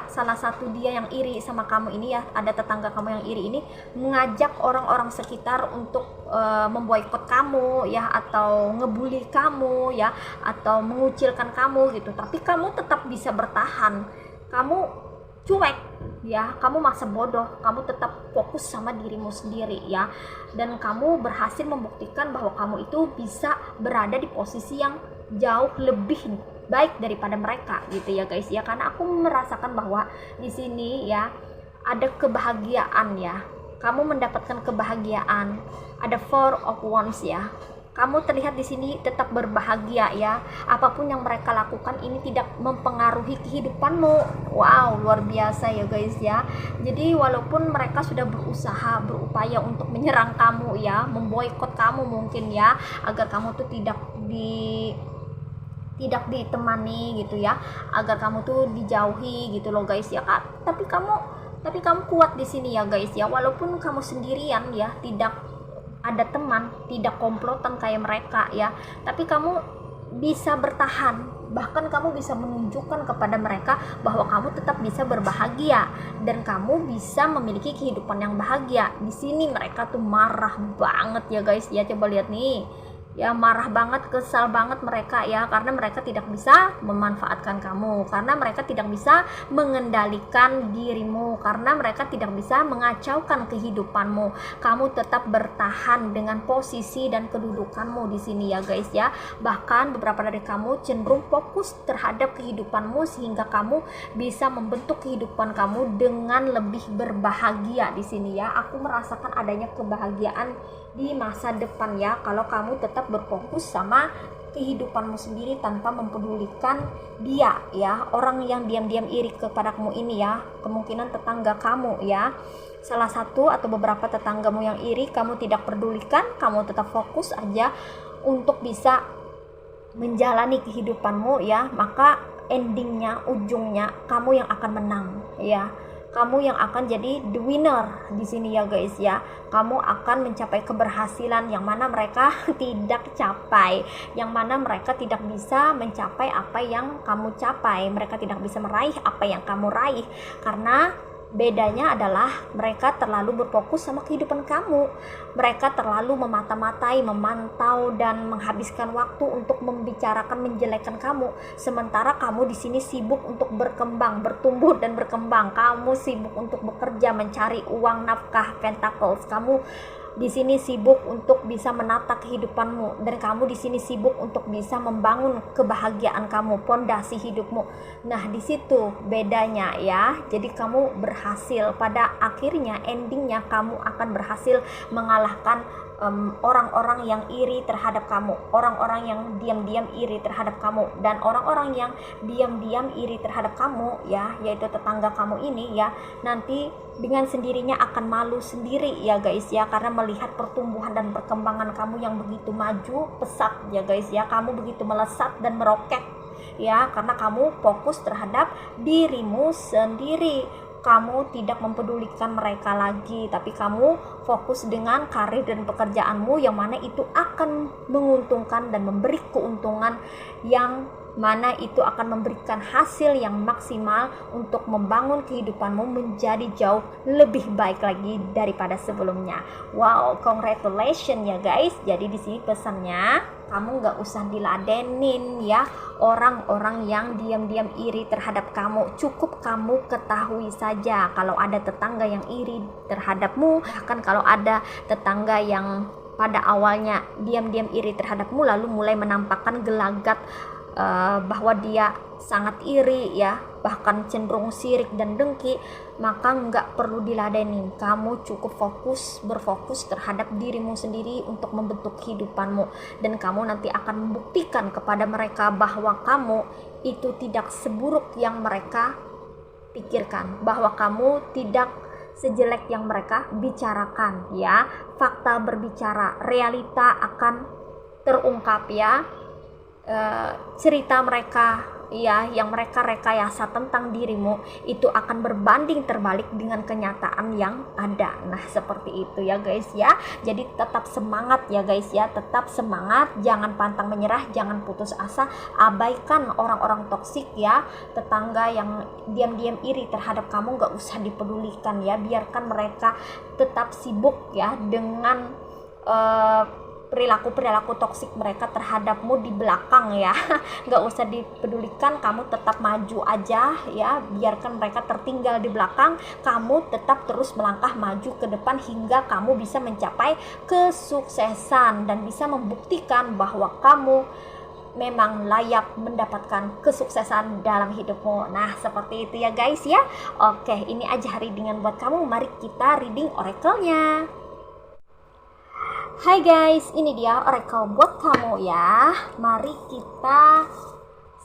salah satu dia yang iri sama kamu ini ya, ada tetangga kamu yang iri ini mengajak orang-orang sekitar untuk memboikot kamu ya, atau ngebully kamu ya, atau mengucilkan kamu gitu, tapi kamu tetap bisa bertahan, kamu cuek ya, kamu masa bodoh, kamu tetap fokus sama dirimu sendiri ya, dan kamu berhasil membuktikan bahwa kamu itu bisa berada di posisi yang jauh lebih baik daripada mereka gitu ya guys ya. Karena aku merasakan bahwa di sini ya ada kebahagiaan ya, kamu mendapatkan kebahagiaan, ada Four of Wands ya. Kamu terlihat di sini tetap berbahagia ya. Apapun yang mereka lakukan ini tidak mempengaruhi kehidupanmu. Wow, luar biasa ya guys ya. Jadi walaupun mereka sudah berupaya untuk menyerang kamu ya, memboikot kamu mungkin ya, agar kamu tuh tidak ditemani gitu ya, agar kamu tuh dijauhi gitu loh guys ya Kak. Tapi kamu kuat di sini ya guys ya. Walaupun kamu sendirian ya, tidak ada teman, tidak komplotan kayak mereka ya, tapi kamu bisa bertahan, bahkan kamu bisa menunjukkan kepada mereka bahwa kamu tetap bisa berbahagia dan kamu bisa memiliki kehidupan yang bahagia. Di sini mereka tuh marah banget ya guys ya, coba lihat nih ya, marah banget, kesal banget mereka ya, karena mereka tidak bisa memanfaatkan kamu, karena mereka tidak bisa mengendalikan dirimu, karena mereka tidak bisa mengacaukan kehidupanmu. Kamu tetap bertahan dengan posisi dan kedudukanmu di sini ya guys ya. Bahkan beberapa dari kamu cenderung fokus terhadap kehidupanmu sehingga kamu bisa membentuk kehidupan kamu dengan lebih berbahagia di sini ya. Aku merasakan adanya kebahagiaan di masa depan ya, kalau kamu tetap berfokus sama kehidupanmu sendiri tanpa mempedulikan dia ya, orang yang diam-diam iri kepada kamu ini ya, kemungkinan tetangga kamu ya, salah satu atau beberapa tetanggamu yang iri, kamu tidak pedulikan, kamu tetap fokus aja untuk bisa menjalani kehidupanmu ya, maka endingnya, ujungnya kamu yang akan menang ya. Kamu yang akan jadi the winner di sini ya guys ya. Kamu akan mencapai keberhasilan yang mana mereka tidak capai, yang mana mereka tidak bisa mencapai apa yang kamu capai, mereka tidak bisa meraih apa yang kamu raih, karena bedanya adalah mereka terlalu berfokus sama kehidupan kamu. Mereka terlalu memata-matai, memantau dan menghabiskan waktu untuk membicarakan, menjelekkan kamu. Sementara kamu di sini sibuk untuk berkembang, bertumbuh dan berkembang. Kamu sibuk untuk bekerja, mencari uang, nafkah, pentacles. Kamu di sini sibuk untuk bisa menata kehidupanmu, dan kamu di sini sibuk untuk bisa membangun kebahagiaan kamu, pondasi hidupmu. Nah, di situ bedanya ya. Jadi kamu berhasil, pada akhirnya endingnya kamu akan berhasil mengalahkan orang-orang yang iri terhadap kamu, orang-orang yang diam-diam iri terhadap kamu, dan orang-orang yang diam-diam iri terhadap kamu ya, yaitu tetangga kamu ini ya, nanti dengan sendirinya akan malu sendiri ya guys ya, karena melihat pertumbuhan dan perkembangan kamu yang begitu maju pesat ya guys ya, kamu begitu melesat dan meroket ya, karena kamu fokus terhadap dirimu sendiri. Kamu tidak mempedulikan mereka lagi, tapi kamu fokus dengan karir dan pekerjaanmu yang mana itu akan menguntungkan dan memberi keuntungan yang mana itu akan memberikan hasil yang maksimal untuk membangun kehidupanmu menjadi jauh lebih baik lagi daripada sebelumnya. Wow, congratulations ya guys. Jadi di sini pesannya, kamu nggak usah diladenin ya orang-orang yang diam-diam iri terhadap kamu. Cukup kamu ketahui saja kalau ada tetangga yang iri terhadapmu, bahkan kalau ada tetangga yang pada awalnya diam-diam iri terhadapmu lalu mulai menampakkan gelagat bahwa dia sangat iri ya, bahkan cenderung sirik dan dengki, maka nggak perlu diladenin. Kamu cukup berfokus terhadap dirimu sendiri untuk membentuk kehidupanmu, dan kamu nanti akan membuktikan kepada mereka bahwa kamu itu tidak seburuk yang mereka pikirkan, bahwa kamu tidak sejelek yang mereka bicarakan ya. Fakta berbicara, realita akan terungkap ya. Cerita mereka ya yang mereka rekayasa tentang dirimu itu akan berbanding terbalik dengan kenyataan yang ada. Nah seperti itu ya guys ya. Jadi tetap semangat ya guys ya, tetap semangat, jangan pantang menyerah, jangan putus asa, abaikan orang-orang toksik ya. Tetangga yang diam-diam iri terhadap kamu gak usah dipedulikan ya, biarkan mereka tetap sibuk ya dengan perilaku toksik mereka terhadapmu di belakang ya. Nggak usah dipedulikan, kamu tetap maju aja ya, biarkan mereka tertinggal di belakang, kamu tetap terus melangkah maju ke depan hingga kamu bisa mencapai kesuksesan dan bisa membuktikan bahwa kamu memang layak mendapatkan kesuksesan dalam hidupmu. Nah seperti itu ya guys ya. Oke, ini aja readingan buat kamu. Mari kita reading oracle-nya. Hai guys, ini dia oracle buat kamu ya. Mari kita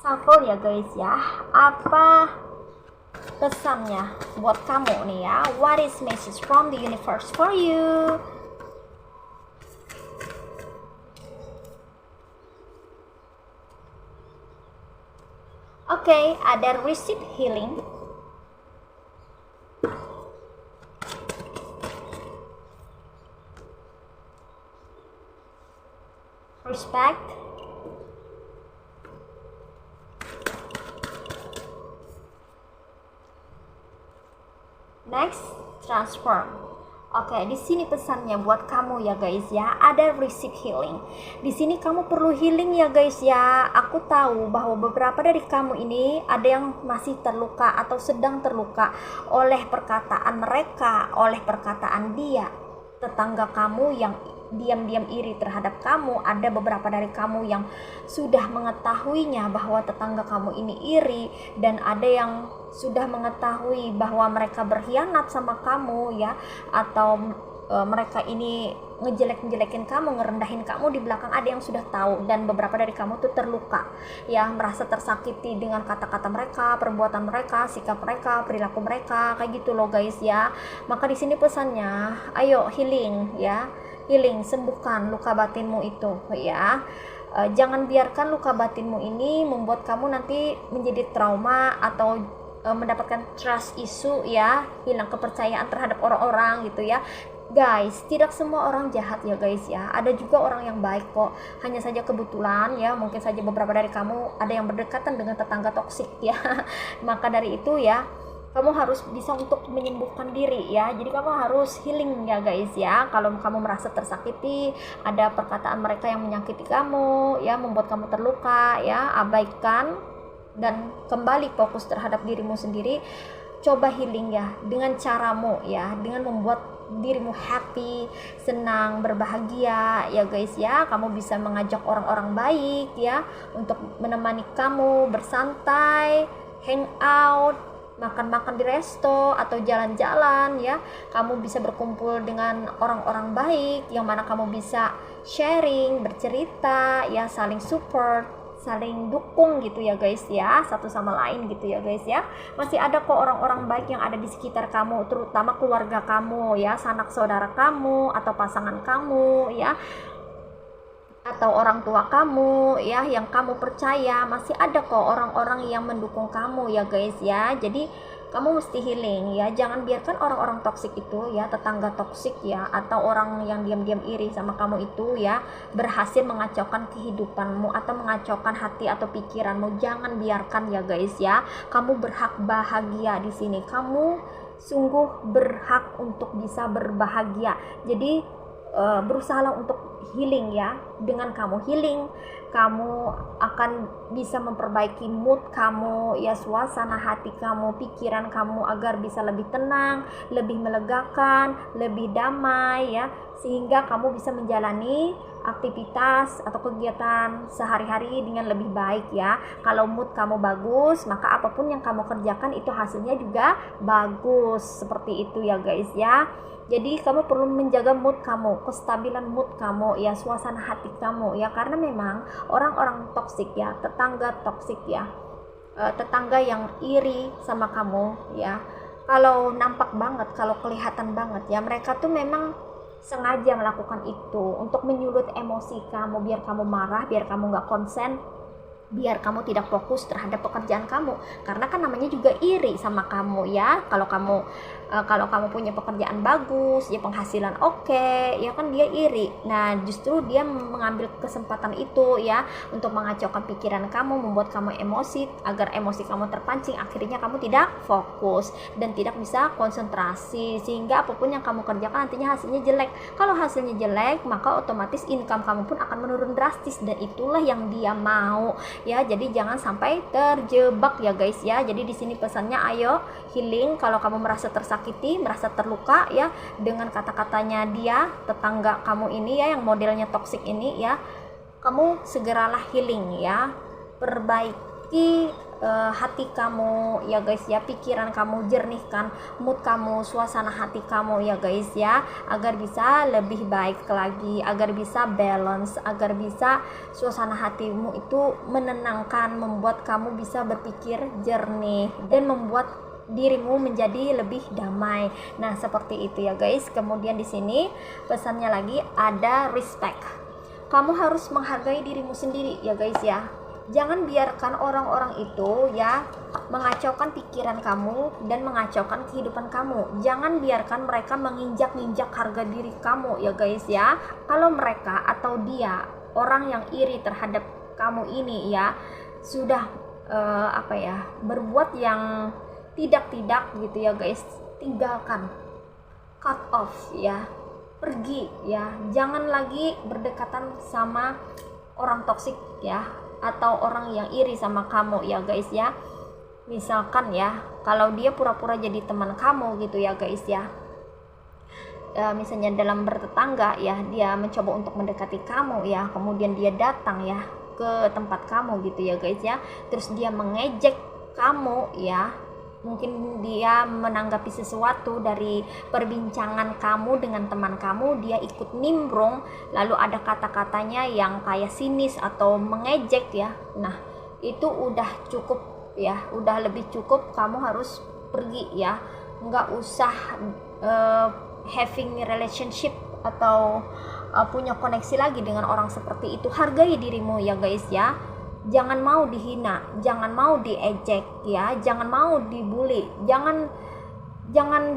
shuffle ya guys ya. Apa pesannya buat kamu nih ya? What is message from the universe for you? Oke, ada receive healing, respect, next transform. Oke, di sini pesannya buat kamu ya guys ya, ada receive healing. Di sini kamu perlu healing ya guys ya. Aku tahu bahwa beberapa dari kamu ini ada yang masih terluka atau sedang terluka oleh perkataan mereka, oleh perkataan dia, tetangga kamu yang diam-diam iri terhadap kamu. Ada beberapa dari kamu yang sudah mengetahuinya bahwa tetangga kamu ini iri, dan ada yang sudah mengetahui bahwa mereka berkhianat sama kamu ya, atau mereka ini ngejelek-jelekin kamu, ngerendahin kamu di belakang. Ada yang sudah tahu, dan beberapa dari kamu tuh terluka ya, merasa tersakiti dengan kata-kata mereka, perbuatan mereka, sikap mereka, perilaku mereka, kayak gitu loh guys ya. Maka di sini pesannya, ayo healing ya, healing, sembuhkan luka batinmu itu ya. Jangan biarkan luka batinmu ini membuat kamu nanti menjadi trauma atau mendapatkan trust issue ya, hilang kepercayaan terhadap orang-orang gitu ya. Guys, tidak semua orang jahat ya guys ya, ada juga orang yang baik kok. Hanya saja kebetulan ya, mungkin saja beberapa dari kamu ada yang berdekatan dengan tetangga toksik ya. Maka dari itu ya, kamu harus bisa untuk menyembuhkan diri ya. Jadi kamu harus healing ya guys ya. Kalau kamu merasa tersakiti, ada perkataan mereka yang menyakiti kamu ya, membuat kamu terluka ya, abaikan dan kembali fokus terhadap dirimu sendiri. Coba healing ya dengan caramu ya, dengan membuat dirimu happy, senang, berbahagia ya guys ya. Kamu bisa mengajak orang-orang baik ya untuk menemani kamu bersantai, hang out, makan-makan di resto atau jalan-jalan ya. Kamu bisa berkumpul dengan orang-orang baik yang mana kamu bisa sharing, bercerita ya, saling support, saling dukung gitu ya guys ya, satu sama lain gitu ya guys ya. Masih ada kok orang-orang baik yang ada di sekitar kamu, terutama keluarga kamu ya, sanak saudara kamu atau pasangan kamu ya, atau orang tua kamu ya yang kamu percaya. Masih ada kok orang-orang yang mendukung kamu ya guys ya. Jadi kamu mesti healing ya. Jangan biarkan orang-orang toksik itu ya, tetangga toksik ya, atau orang yang diam-diam iri sama kamu itu ya, berhasil mengacaukan kehidupanmu atau mengacaukan hati atau pikiranmu. Jangan biarkan ya guys ya. Kamu berhak bahagia di sini. Kamu sungguh berhak untuk bisa berbahagia. Jadi berusahalah untuk healing ya. Dengan kamu healing, kamu akan bisa memperbaiki mood kamu ya, suasana hati kamu, pikiran kamu agar bisa lebih tenang, lebih melegakan, lebih damai ya, sehingga kamu bisa menjalani aktivitas atau kegiatan sehari-hari dengan lebih baik ya. Kalau mood kamu bagus, maka apapun yang kamu kerjakan itu hasilnya juga bagus. Seperti itu ya guys ya. Jadi kamu perlu menjaga mood kamu, kestabilan mood kamu ya, suasana hati kamu ya, karena memang orang-orang toksik ya, tetangga toksik ya, tetangga yang iri sama kamu ya, kalau nampak banget, kalau kelihatan banget ya, mereka tuh memang sengaja melakukan itu untuk menyulut emosi kamu, biar kamu marah, biar kamu nggak konsen, biar kamu tidak fokus terhadap pekerjaan kamu, karena kan namanya juga iri sama kamu ya. Kalau kamu punya pekerjaan bagus ya, penghasilan oke ya kan, dia iri. Nah justru dia mengambil kesempatan itu ya untuk mengacaukan pikiran kamu, membuat kamu emosi, agar emosi kamu terpancing, akhirnya kamu tidak fokus dan tidak bisa konsentrasi, sehingga apapun yang kamu kerjakan nantinya hasilnya jelek. Kalau hasilnya jelek, maka otomatis income kamu pun akan menurun drastis, dan itulah yang dia mau ya. Jadi jangan sampai terjebak ya guys ya. Jadi di sini pesannya, ayo healing. Kalau kamu merasa tersakiti, merasa terluka ya dengan kata-katanya dia, tetangga kamu ini ya, yang modelnya toksik ini ya, kamu segeralah healing ya. Perbaiki hati kamu ya guys ya, pikiran kamu, jernihkan mood kamu, suasana hati kamu ya guys ya, agar bisa lebih baik lagi, agar bisa balance, agar bisa suasana hatimu itu menenangkan, membuat kamu bisa berpikir jernih dan membuat dirimu menjadi lebih damai. Nah seperti itu ya guys. Kemudian di sini pesannya lagi ada respect. Kamu harus menghargai dirimu sendiri ya guys ya. Jangan biarkan orang-orang itu ya mengacaukan pikiran kamu dan mengacaukan kehidupan kamu. Jangan biarkan mereka menginjak-injak harga diri kamu ya guys ya. Kalau mereka atau dia, orang yang iri terhadap kamu ini ya, sudah berbuat yang tidak gitu ya guys, tinggalkan, cut off ya, pergi ya. Jangan lagi berdekatan sama orang toksik ya, atau orang yang iri sama kamu ya guys ya. Misalkan ya, kalau dia pura-pura jadi teman kamu gitu ya guys ya, misalnya dalam bertetangga ya, dia mencoba untuk mendekati kamu ya, kemudian dia datang ya ke tempat kamu gitu ya guys ya, terus dia mengejek kamu ya, mungkin dia menanggapi sesuatu dari perbincangan kamu dengan teman kamu, dia ikut nimbrung, lalu ada kata-katanya yang kayak sinis atau mengejek ya. Nah itu udah cukup ya, udah lebih cukup, kamu harus pergi ya. Nggak usah having relationship atau punya koneksi lagi dengan orang seperti itu. Hargai dirimu ya guys ya. Jangan mau dihina, jangan mau diejek ya, jangan mau dibully, jangan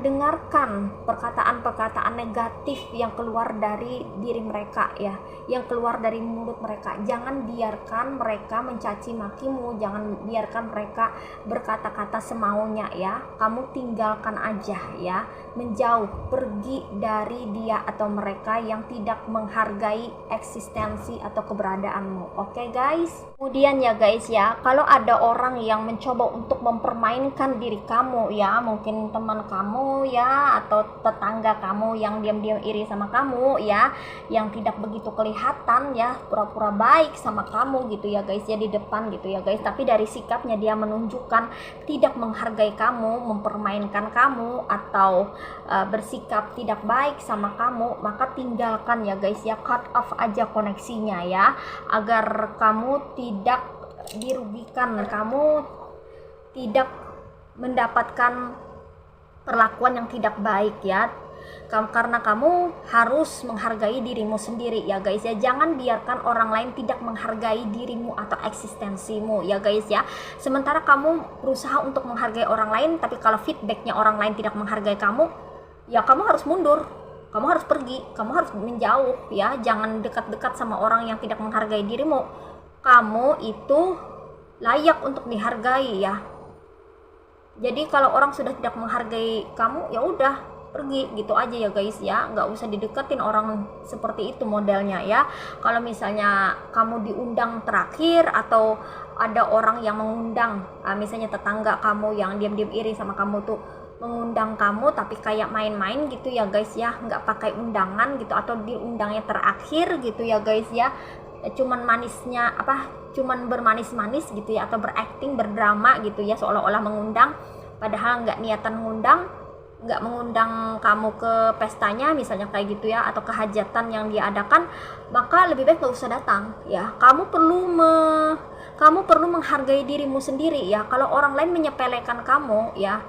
dengarkan perkataan-perkataan negatif yang keluar dari diri mereka ya, yang keluar dari mulut mereka. Jangan biarkan mereka mencaci makimu, jangan biarkan mereka berkata-kata semaunya ya. Kamu tinggalkan aja ya, menjauh, pergi dari dia atau mereka yang tidak menghargai eksistensi atau keberadaanmu. Oke guys. Kemudian ya guys ya, kalau ada orang yang mencoba untuk mempermainkan diri kamu ya, mungkin teman kamu ya, atau tetangga kamu yang diam-diam iri sama kamu ya, yang tidak begitu kelihatan ya, pura-pura baik sama kamu gitu ya guys ya, di depan gitu ya guys, tapi dari sikapnya dia menunjukkan tidak menghargai kamu, mempermainkan kamu, atau bersikap tidak baik sama kamu, maka tinggalkan ya guys ya, cut off aja koneksinya ya, agar kamu tidak dirugikan, kamu tidak mendapatkan perlakuan yang tidak baik ya. Karena kamu harus menghargai dirimu sendiri ya guys ya. Jangan biarkan orang lain tidak menghargai dirimu atau eksistensimu ya guys ya. Sementara kamu berusaha untuk menghargai orang lain, tapi kalau feedbacknya orang lain tidak menghargai kamu, ya kamu harus mundur, kamu harus pergi, kamu harus menjauh ya. Jangan dekat-dekat sama orang yang tidak menghargai dirimu. Kamu itu layak untuk dihargai ya. Jadi kalau orang sudah tidak menghargai kamu, ya udah pergi gitu aja ya guys ya. Nggak usah dideketin orang seperti itu modelnya ya. Kalau misalnya kamu diundang terakhir, atau ada orang yang mengundang, misalnya tetangga kamu yang diam-diam iri sama kamu tuh mengundang kamu tapi kayak main-main gitu ya guys ya, nggak pakai undangan gitu, atau diundangnya terakhir gitu ya guys ya, cuman manisnya cuman bermanis-manis gitu ya, atau berakting, berdrama gitu ya, seolah-olah mengundang padahal nggak niatan nggak mengundang kamu ke pestanya misalnya kayak gitu ya, atau kehajatan yang dia adakan, maka lebih baik nggak usah datang ya. Kamu perlu menghargai dirimu sendiri ya. Kalau orang lain menyepelekan kamu ya,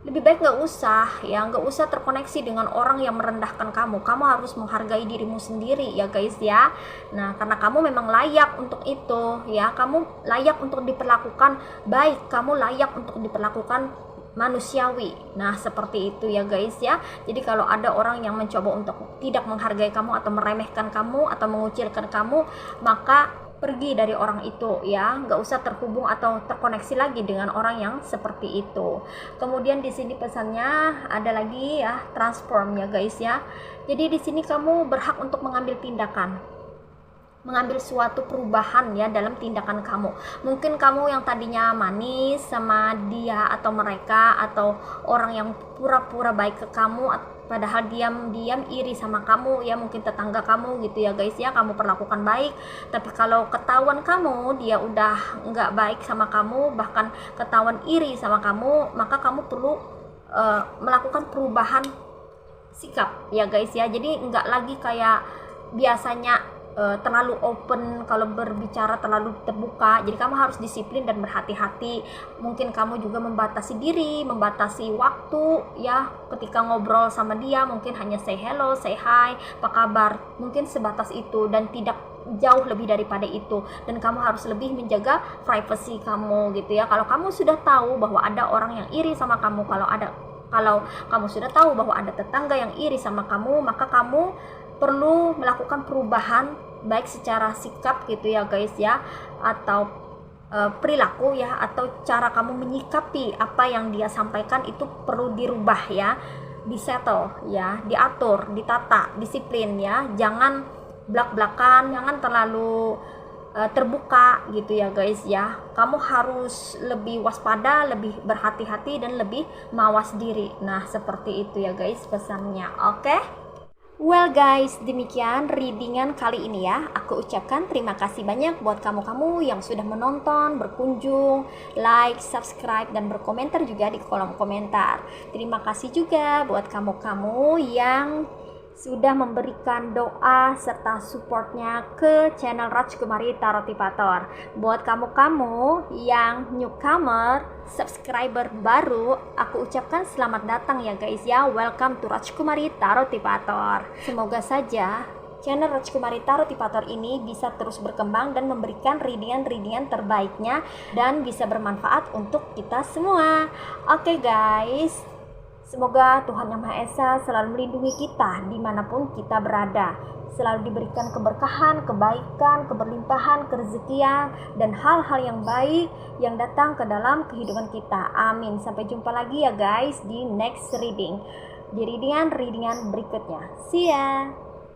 lebih baik nggak usah terkoneksi dengan orang yang merendahkan kamu. Kamu harus menghargai dirimu sendiri ya guys ya. Nah, karena kamu memang layak untuk itu ya. Kamu layak untuk diperlakukan baik, kamu layak untuk diperlakukan manusiawi. Nah, seperti itu ya guys ya. Jadi kalau ada orang yang mencoba untuk tidak menghargai kamu, atau meremehkan kamu, atau mengucilkan kamu, maka pergi dari orang itu ya. Nggak usah terhubung atau terkoneksi lagi dengan orang yang seperti itu. Kemudian di sini pesannya ada lagi ya, transform ya guys ya. Jadi di sini kamu berhak untuk mengambil tindakan, mengambil suatu perubahan ya dalam tindakan kamu. Mungkin kamu yang tadinya manis sama dia atau mereka, atau orang yang pura-pura baik ke kamu, padahal diam-diam iri sama kamu ya, mungkin tetangga kamu gitu ya guys ya, kamu perlakukan baik, tapi kalau ketahuan kamu dia udah nggak baik sama kamu, bahkan ketahuan iri sama kamu, maka kamu perlu melakukan perubahan sikap ya guys ya. Jadi nggak lagi kayak biasanya terlalu open, kalau berbicara terlalu terbuka. Jadi kamu harus disiplin dan berhati-hati. Mungkin kamu juga membatasi diri, membatasi waktu ya. Ketika ngobrol sama dia mungkin hanya say hello, say hi, apa kabar, mungkin sebatas itu, dan tidak jauh lebih daripada itu. Dan kamu harus lebih menjaga privacy kamu gitu ya. Kalau kamu sudah tahu bahwa ada orang yang iri sama kamu, kalau kamu sudah tahu bahwa ada tetangga yang iri sama kamu, maka kamu perlu melakukan perubahan baik secara sikap gitu ya guys ya, atau perilaku ya, atau cara kamu menyikapi apa yang dia sampaikan itu perlu dirubah ya, disettle ya, diatur, ditata, disiplin ya. Jangan blak-blakan, jangan terlalu terbuka gitu ya guys ya. Kamu harus lebih waspada, lebih berhati-hati, dan lebih mawas diri. Nah, seperti itu ya guys pesannya. Oke? Well guys, demikian readingan kali ini ya. Aku ucapkan terima kasih banyak buat kamu-kamu yang sudah menonton, berkunjung, like, subscribe, dan berkomentar juga di kolom komentar. Terima kasih juga buat kamu-kamu yang sudah memberikan doa serta supportnya ke channel Rajkumari Tarotipator. Buat kamu-kamu yang newcomer, subscriber baru, aku ucapkan selamat datang ya guys ya. Welcome to Rajkumari Tarotipator. Semoga saja channel Rajkumari Tarotipator ini bisa terus berkembang dan memberikan readingan-readingan terbaiknya, dan bisa bermanfaat untuk kita semua. Oke guys, semoga Tuhan Yang Maha Esa selalu melindungi kita dimanapun kita berada. Selalu diberikan keberkahan, kebaikan, keberlimpahan, kerezekian, dan hal-hal yang baik yang datang ke dalam kehidupan kita. Amin. Sampai jumpa lagi ya guys di next reading. Di readingan berikutnya. See ya.